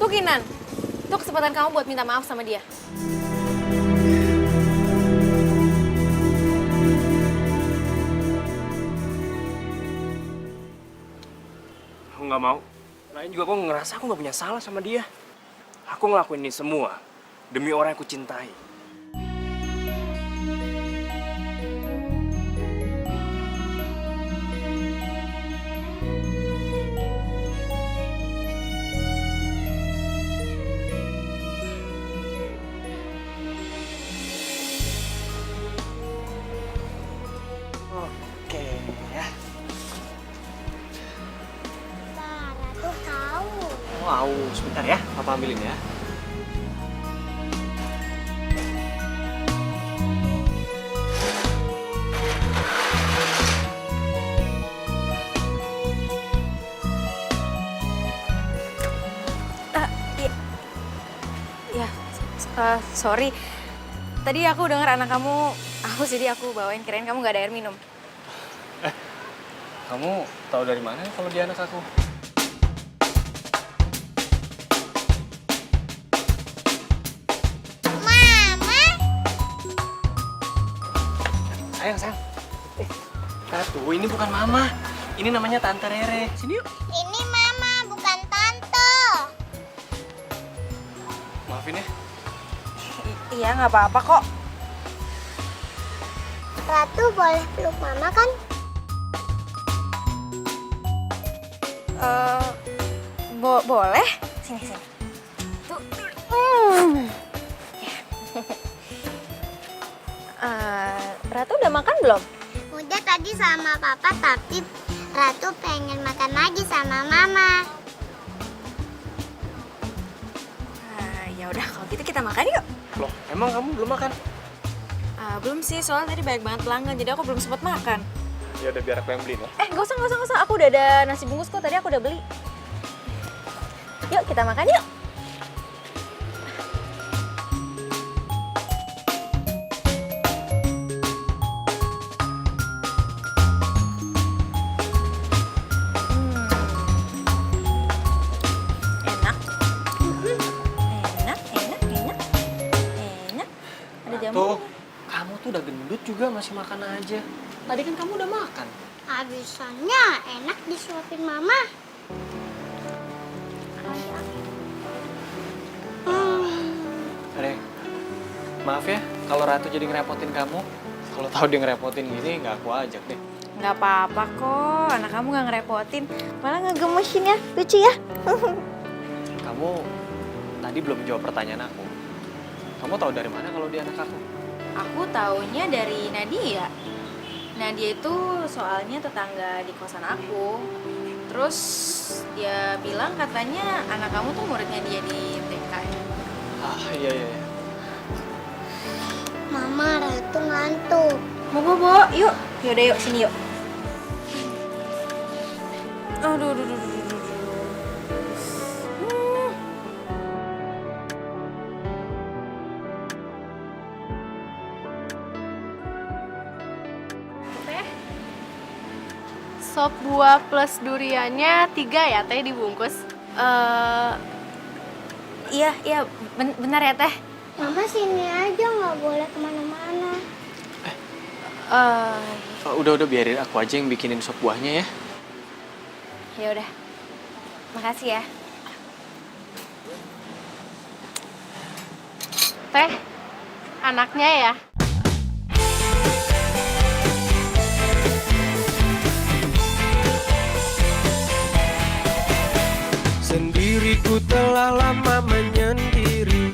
Tuh Kinan, tuh kesempatan kamu buat minta maaf sama dia. Aku nggak mau. Lain juga aku ngerasa aku nggak punya salah sama dia. Aku ngelakuin ini semua demi orang yang aku cintai. Oke ya. Ratu tahu. Wow, sebentar ya, papa ambilin ya. Ya, sorry. Tadi aku dengar anak kamu haus, jadi aku bawain, kirain kamu nggak ada air minum. Kamu tahu dari mana kalau dia anak aku? Mama. Sayang. Ratu, ini bukan mama. Ini namanya Tante Rere. Sini yuk. Ini mama, bukan tante. Maafin ya. Iya, nggak apa-apa kok. Ratu boleh peluk mama kan? Boleh. Sini. Tuh. Ratu udah makan belum? Udah tadi sama papa, tapi Ratu pengen makan lagi sama mama. Ya udah, kalau gitu kita makan yuk. Loh, emang kamu belum makan? Belum sih, soalnya tadi banyak banget pelanggan, jadi aku belum sempat makan. Ya udah biar aku yang beliin ya. Nggak usah. Aku udah ada nasi bungkus kok, tadi aku udah beli. Yuk, kita makan yuk. Enak. Ada jamu. Tuh, kamu tuh udah gendut juga masih makan aja. Tadi kan kamu udah makan. Habisannya enak disuapin mama. Rek, maaf ya kalau Ratu jadi ngerepotin kamu. Kalau tahu dia ngerepotin gini, nggak aku ajak deh. Nggak apa-apa kok, anak kamu nggak ngerepotin. Malah ngegemesin ya, lucu ya. Kamu tadi belum jawab pertanyaan aku. Kamu tahu dari mana kalau dia anak aku? Aku taunya dari Nadia. Nadia itu soalnya tetangga di kosan aku. Terus dia bilang katanya anak kamu tuh muridnya dia di TK. Iya. Mama, Ratu ngantuk. Mau bobo, yuk. Yaudah yuk, sini yuk. Aduh. Sop buah plus duriannya 3 ya teh dibungkus. Iya, benar ya teh. Mama sini aja, nggak boleh kemana-mana. Udah biarin aku aja yang bikinin sop buahnya ya. Ya udah. Makasih ya. Teh, anaknya ya. Sendiriku telah lama menyendiri,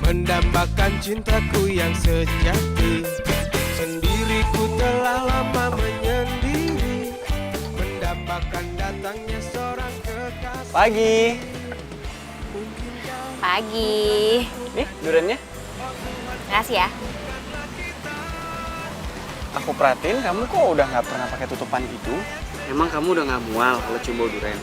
mendambakan cintaku yang sejati. Sendiriku telah lama menyendiri, mendambakan datangnya seorang kekasih. Pagi. Nih, duriannya. Makasih ya. Aku perhatiin kamu kok udah nggak pernah pakai tutupan gitu. Emang kamu udah nggak mual kalau cium bau durian?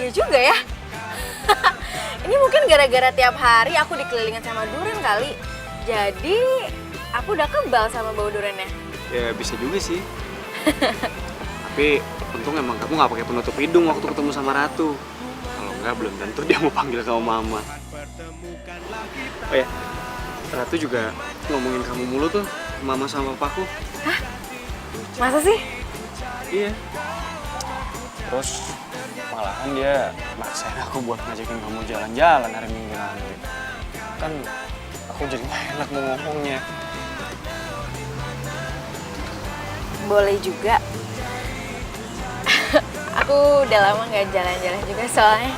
Iya juga ya. Ini mungkin gara-gara tiap hari aku dikelilingin sama durian kali. Jadi aku udah kebal sama bau duriannya. Ya bisa juga sih. Tapi untung emang kamu nggak pakai penutup hidung waktu ketemu sama Ratu. Kalau nggak belum tentu dia mau panggil kamu mama. Oh ya, Ratu juga ngomongin kamu mulu tuh, mama sama papaku. Hah? Masa sih? Iya. Terus malahan dia maksain aku buat ngajakin kamu jalan-jalan hari Minggu nanti. Kan aku jadi gak enak mau ngomongnya. Boleh juga. Aku udah lama nggak jalan-jalan juga soalnya.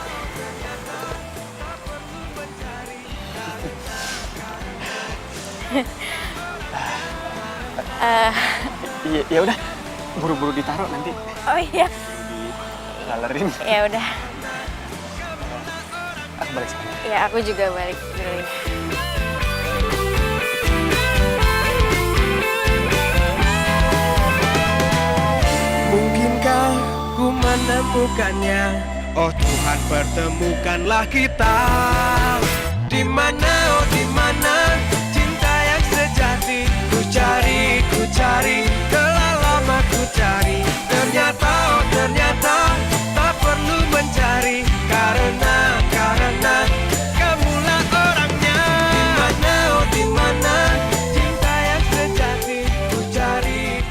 Ya udah, buru-buru ditaruh nanti. Oh iya. Digalerin. Ya udah. Aku balik sekarang. Ya aku juga balik dulu. Mungkinkah ku menemukannya? Oh Tuhan, pertemukanlah kita. Di mana, oh di mana cinta yang sejati? Ku cari, telah lama ku cari. Ternyata, oh ternyata tak perlu mencari. Karena kamulah orangnya. Di mana, oh di mana cinta yang sejati? Ku cari.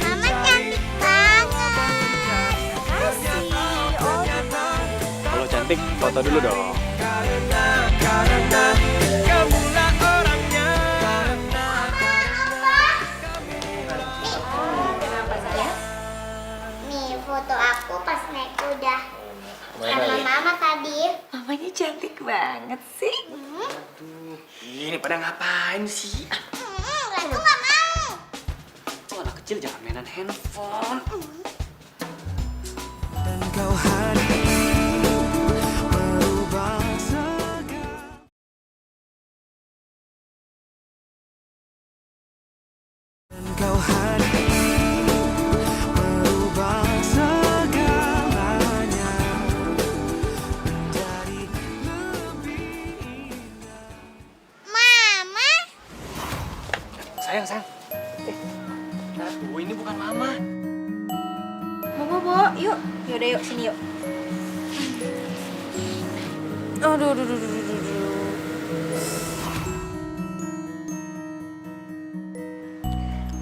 Kalau cantik, foto dulu dong. Karena kamulah orangnya. Kenapa sayang? Nih foto aku pas naik kuda sama mama tadi. Mamanya cantik banget sih. Aduh, ini pada ngapain sih? Ratu nggak mau. Tuh anak kecil jangan mainan handphone. Dan kau hadir merubah segala. Dan kau hadir merubah segalanya menjadi lebih indah. Mama. Sayang. Ratu, ini bukan mama. Bobo, yuk. Yaudah yuk, sini yuk. Aduh.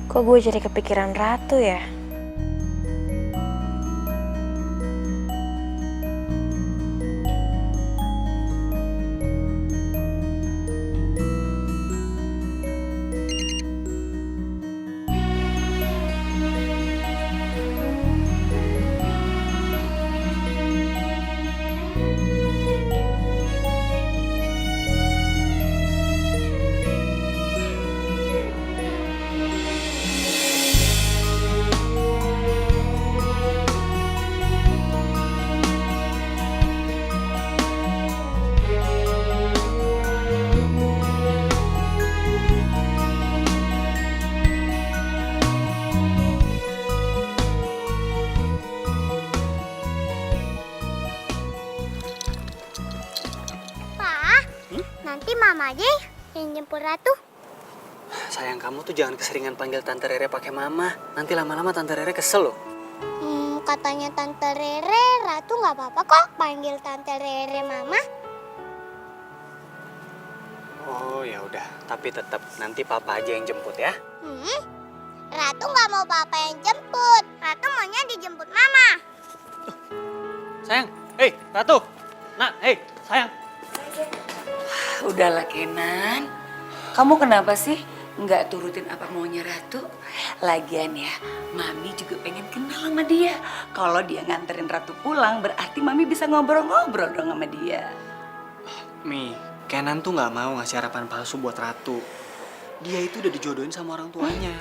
Kok gue jadi kepikiran Ratu ya? Nanti mama aja yang jemput Ratu. Sayang, kamu tuh jangan keseringan panggil Tante Rere pakai mama. Nanti lama-lama Tante Rere kesel loh. Katanya Tante Rere, Ratu nggak apa-apa kok panggil Tante Rere mama. Oh ya udah, tapi tetap nanti papa aja yang jemput ya. Ratu nggak mau papa yang jemput. Ratu maunya dijemput mama. Sayang, hei Ratu. Nak, hei sayang. Udahlah Kenan, kamu kenapa sih nggak turutin apa maunya Ratu? Lagian ya, Mami juga pengen kenal sama dia. Kalau dia nganterin Ratu pulang, berarti Mami bisa ngobrol-ngobrol dong sama dia. Mi, Kenan tuh nggak mau ngasih harapan palsu buat Ratu. Dia itu udah dijodohin sama orang tuanya.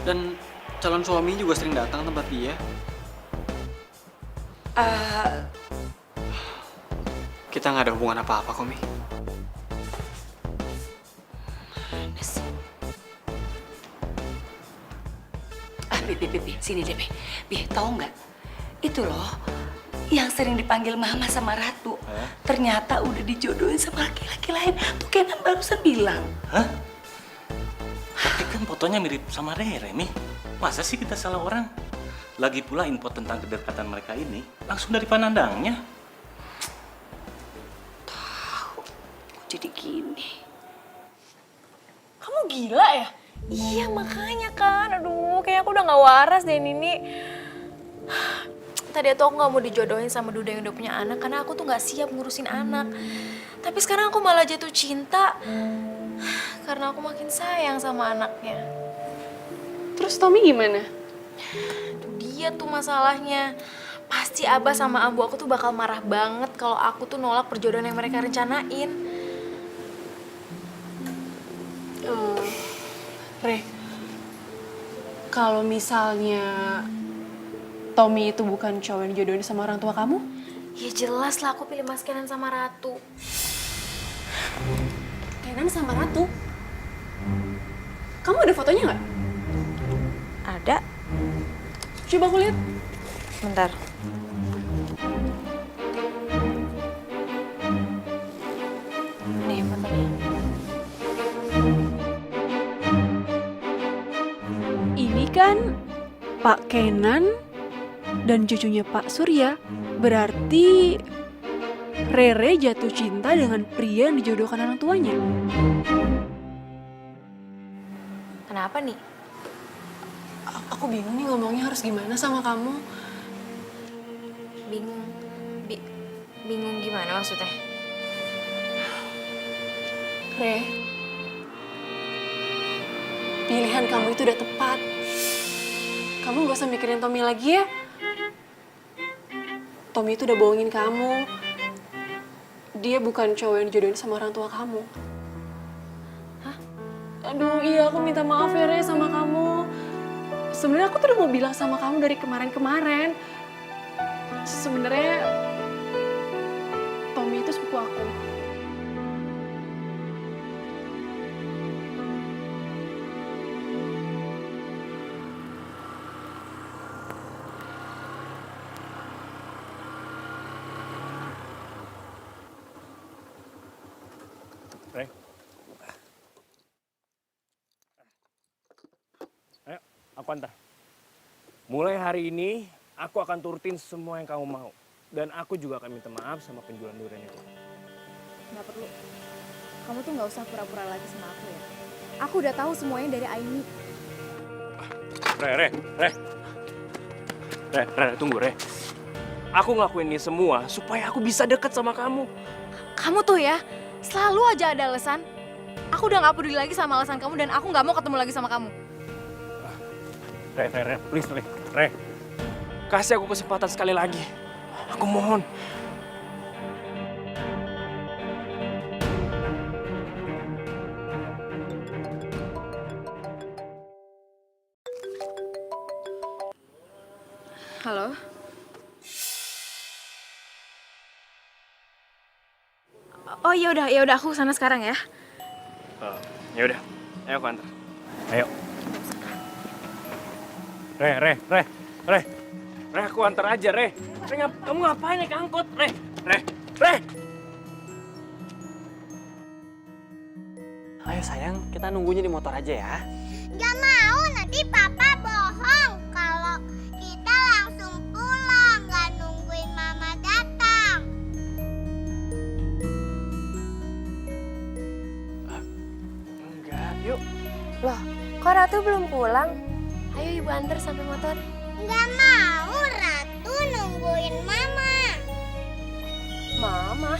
Dan calon suami juga sering datang tempat dia. Kita nggak ada hubungan apa-apa kok, Mi. Bi, sini deh, Bi, tahu nggak? Itu loh, yang sering dipanggil Mama sama Ratu, ternyata udah dijodohin sama laki-laki lain. Tuh Kenan barusan bilang. Hah? Tapi kan fotonya mirip sama Rere, Mi. Masa sih kita salah orang? Lagi pula info tentang kedekatan mereka ini langsung dari pandangnya. Kok jadi gini? Kamu gila ya? Iya makanya kan, aduh kayaknya aku udah gak waras deh Nini. Tadi tuh aku gak mau dijodohin sama duda yang udah punya anak karena aku tuh gak siap ngurusin anak. Tapi sekarang aku malah jatuh cinta karena aku makin sayang sama anaknya. Terus Tommy gimana? Itu dia tuh masalahnya. Pasti Abah sama Ambu aku tuh bakal marah banget kalau aku tuh nolak perjodohan yang mereka rencanain. Re, kalau misalnya Tommy itu bukan cowok yang dijodohin sama orang tua kamu? Ya jelas lah aku pilih Mas Kenan sama Ratu. Kenan sama Ratu? Kamu ada fotonya nggak? Ada. Coba aku lihat. Bentar. Nih fotonya. Ini kan Pak Kenan dan cucunya Pak Surya. Berarti Rere jatuh cinta dengan pria yang dijodohkan orang tuanya. Kenapa nih? Aku bingung nih ngomongnya harus gimana sama kamu. Bingung. Bingung gimana maksudnya? Re, pilihan kamu itu udah tepat. Kamu gak usah mikirin Tommy lagi ya. Tommy itu udah bohongin kamu. Dia bukan cowok yang dijodohin sama orang tua kamu. Hah? Aduh iya, aku minta maaf ya Re sama kamu. Sebenarnya aku tuh udah mau bilang sama kamu dari kemarin-kemarin. Sebenarnya Tommy itu sepupu aku. Re. Ayo, aku antar. Mulai hari ini, aku akan turutin semua yang kamu mau. Dan aku juga akan minta maaf sama penjualan durian itu. Nggak perlu. Kamu tuh nggak usah pura-pura lagi sama aku ya. Aku udah tahu semuanya dari Aini. Re, tunggu Re. Aku ngelakuin ini semua supaya aku bisa deket sama kamu. Kamu tuh ya, selalu aja ada alasan. Aku udah nggak peduli lagi sama alasan kamu dan aku nggak mau ketemu lagi sama kamu. Re, please Re. Kasih aku kesempatan sekali lagi. Aku mohon. Halo? Oh ya udah aku kesana sekarang ya. Ya udah, ayo aku antar. Ayo. Re, aku antar aja, Re. Kamu ngapain naik angkot, Re? Ayo sayang, kita nunggunya di motor aja ya. Gak mau, nanti papa bohong kalau kita langsung pulang, gak nungguin mama datang. Enggak, yuk. Loh, kok Ratu belum pulang? Ayo ibu antar sampai motor. Gak mau, Ratu nungguin mama. Mama?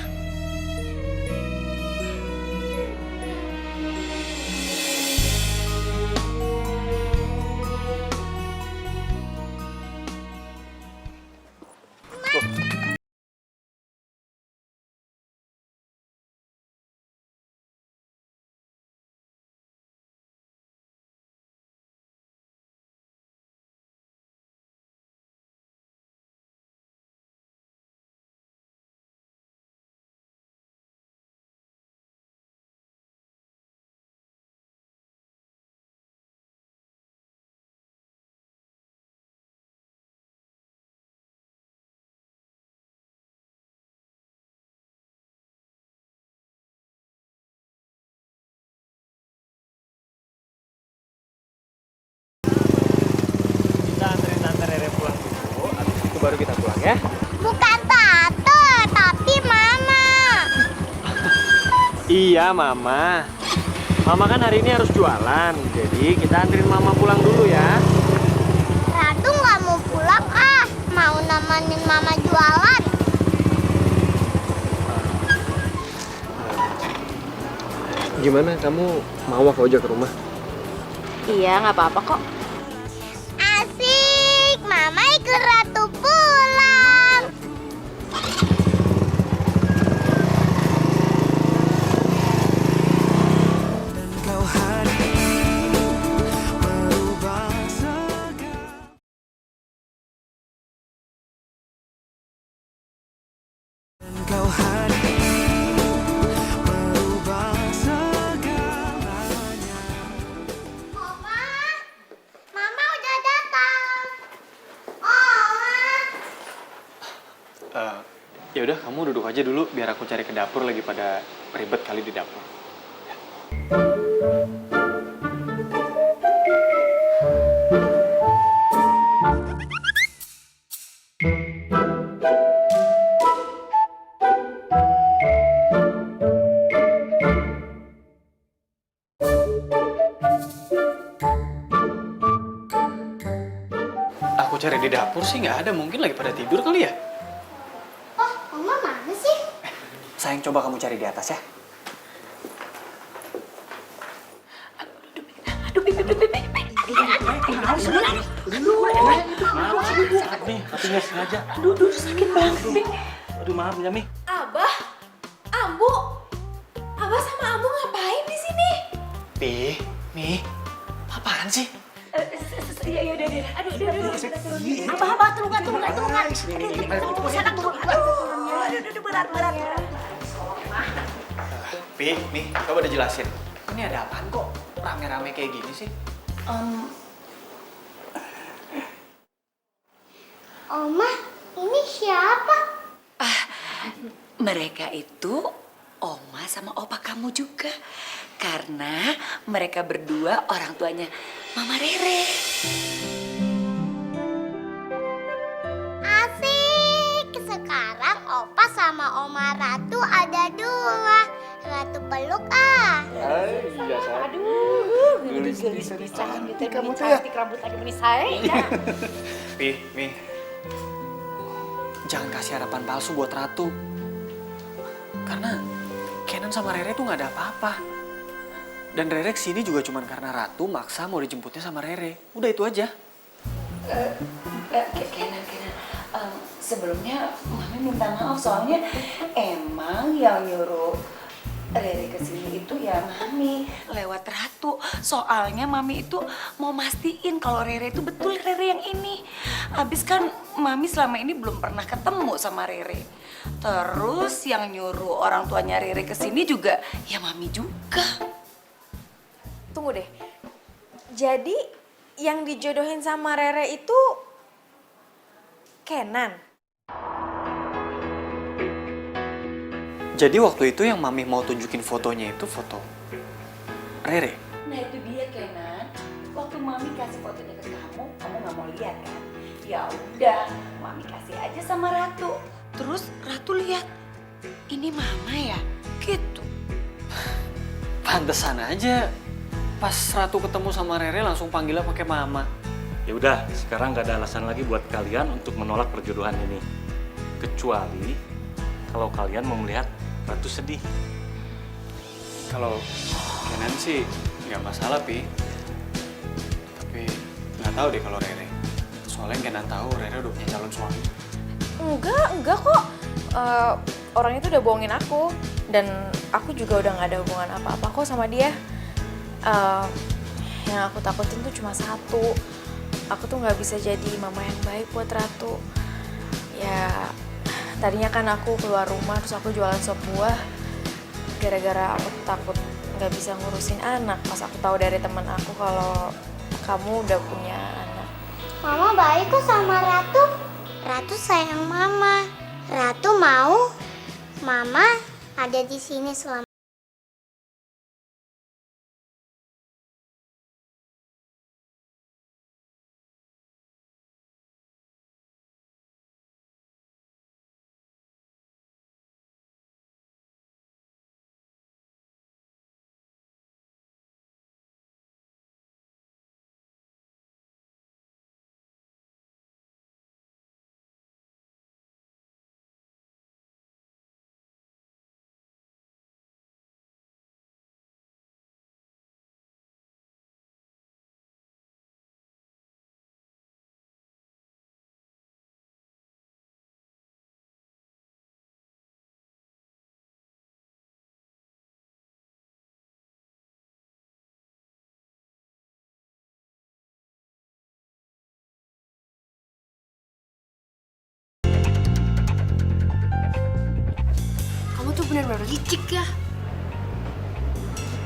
baru kita pulang ya. Bukan Tante, tapi Mama. Iya, Mama. Mama kan hari ini harus jualan, jadi kita anterin Mama pulang dulu ya. Ratu nggak mau pulang mau nemenin Mama jualan. Gimana, kamu mau aku ajak ke rumah? Iya, nggak apa-apa kok. Asik, Mama ikut Ratu pulang. Kau hadir merubah Kau hadir merubah segalanya. Mama udah datang. Ya udah, kamu duduk aja dulu biar aku cari ke dapur, lagi pada ribet kali di dapur. Aku cari di dapur sih nggak ada, mungkin lagi pada tidur kali ya. Oh, Mama mana sih? Sayang, coba kamu cari di atas ya. Maaf nih, tapi nggak sengaja. Aduh, sakit banget nih. Aduh, maaf ya, Mi. Abah, Ambu, Abah sama Ambu ngapain di sini? Mi, apaan sih? Iya, udah. Aduh. Abah, turunkan. Aduh, berat. Mi, coba dijelasin. Ini ada apaan kok rame-rame kayak gini sih? Oma, ini siapa? Mereka itu Oma sama Opa kamu juga. Karena mereka berdua orang tuanya Mama Rere. Asik, sekarang Opa sama Oma Ratu ada dua. Ratu peluk Iya, Aduh, gelis pisan gitu. Kamu tuh ya. Rambut lagi menis saya. Mi, jangan kasih harapan palsu buat Ratu. Karena Kenan sama Rere tuh nggak ada apa-apa. Dan Rere kesini juga cuman karena Ratu maksa mau dijemputnya sama Rere. Udah itu aja. Kenan. Sebelumnya Mami minta maaf soalnya emang yang nyuruh Rere kesini itu ya Mami lewat Ratu. Soalnya Mami itu mau mastiin kalau Rere itu betul Rere yang ini. Habis kan Mami selama ini belum pernah ketemu sama Rere. Terus yang nyuruh orang tuanya Rere kesini juga ya Mami juga. Tunggu deh. Jadi yang dijodohin sama Rere itu Kenan. Jadi waktu itu yang Mami mau tunjukin fotonya itu foto Rere. Nah itu dia Kenan. Waktu Mami kasih fotonya ke kamu nggak mau lihat kan? Ya udah, Mami kasih aja sama Ratu. Terus Ratu lihat, ini Mama ya, gitu. Pantesan aja pas Ratu ketemu sama Rere langsung panggilnya pakai Mama. Ya udah, sekarang nggak ada alasan lagi buat kalian untuk menolak perjodohan ini. Kecuali kalau kalian mau melihat Ratu sedih. Kalau Kenan sih nggak masalah, Pi. Tapi nggak tahu deh kalau Rere. Soalnya Kenan tahu Rere udah punya calon suami. Enggak kok. Orang itu udah bohongin aku. Dan aku juga udah gak ada hubungan apa-apa kok sama dia. Yang aku takutin tuh cuma satu. Aku tuh gak bisa jadi mama yang baik buat Ratu. Ya, tadinya kan aku keluar rumah terus aku jualan sop buah. Gara-gara aku takut gak bisa ngurusin anak. Pas aku tahu dari teman aku kalau kamu udah punya anak. Mama baik kok sama Ratu. Ratu sayang Mama. Ratu mau Mama ada di sini selama licik ya.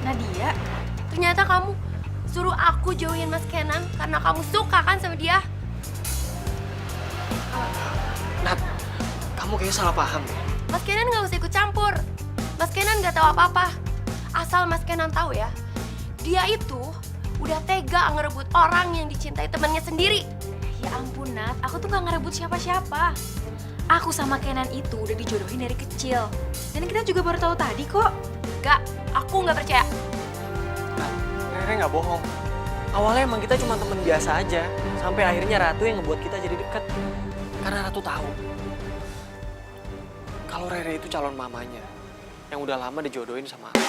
Nadia, ternyata kamu suruh aku jauhin Mas Kenan karena kamu suka kan sama dia? Nat, kamu kayaknya salah paham deh. Mas Kenan nggak usah ikut campur. Mas Kenan nggak tahu apa-apa. Asal Mas Kenan tahu ya, dia itu udah tega ngerebut orang yang dicintai temannya sendiri. Ya ampun Nat, aku tuh gak ngerebut siapa-siapa. Aku sama Kenan itu udah dijodohin dari kecil. Dan kita juga baru tahu tadi kok. Gak, aku nggak percaya. Rere nggak bohong. Awalnya emang kita cuma temen biasa aja. Sampai akhirnya Ratu yang ngebuat kita jadi deket. Karena Ratu tahu kalau Rere itu calon mamanya yang udah lama dijodohin sama aku.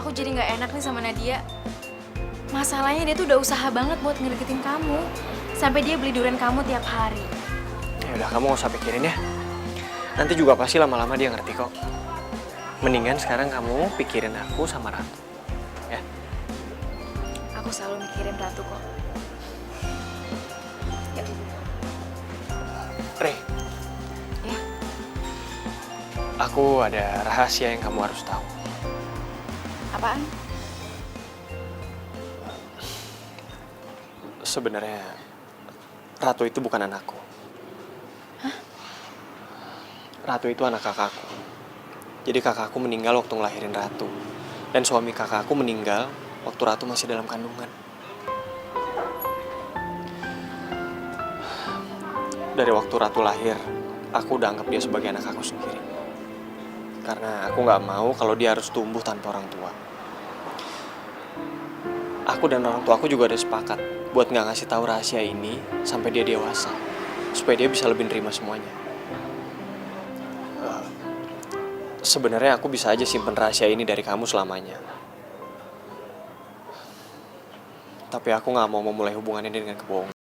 Aku jadi gak enak nih sama Nadia. Masalahnya dia tuh udah usaha banget buat ngedeketin kamu. Sampai dia beli durian kamu tiap hari. Ya udah, kamu gak usah pikirin ya. Nanti juga pasti lama-lama dia ngerti kok. Mendingan sekarang kamu pikirin aku sama Ratu. Ya. Aku selalu mikirin Ratu kok. Yuk. Re. Ya. Aku ada rahasia yang kamu harus tahu. Apaan? Sebenarnya Ratu itu bukan anakku. Hah? Ratu itu anak kakakku. Jadi kakakku meninggal waktu ngelahirin Ratu. Dan suami kakakku meninggal waktu Ratu masih dalam kandungan. Dari waktu Ratu lahir, aku udah anggap dia sebagai anak aku sendiri. Karena aku nggak mau kalau dia harus tumbuh tanpa orang tua. Aku dan orang tua aku juga udah sepakat buat nggak ngasih tahu rahasia ini sampai dia dewasa, supaya dia bisa lebih nerima semuanya. Sebenarnya aku bisa aja simpen rahasia ini dari kamu selamanya. Tapi aku nggak mau memulai hubungan ini dengan kebohongan.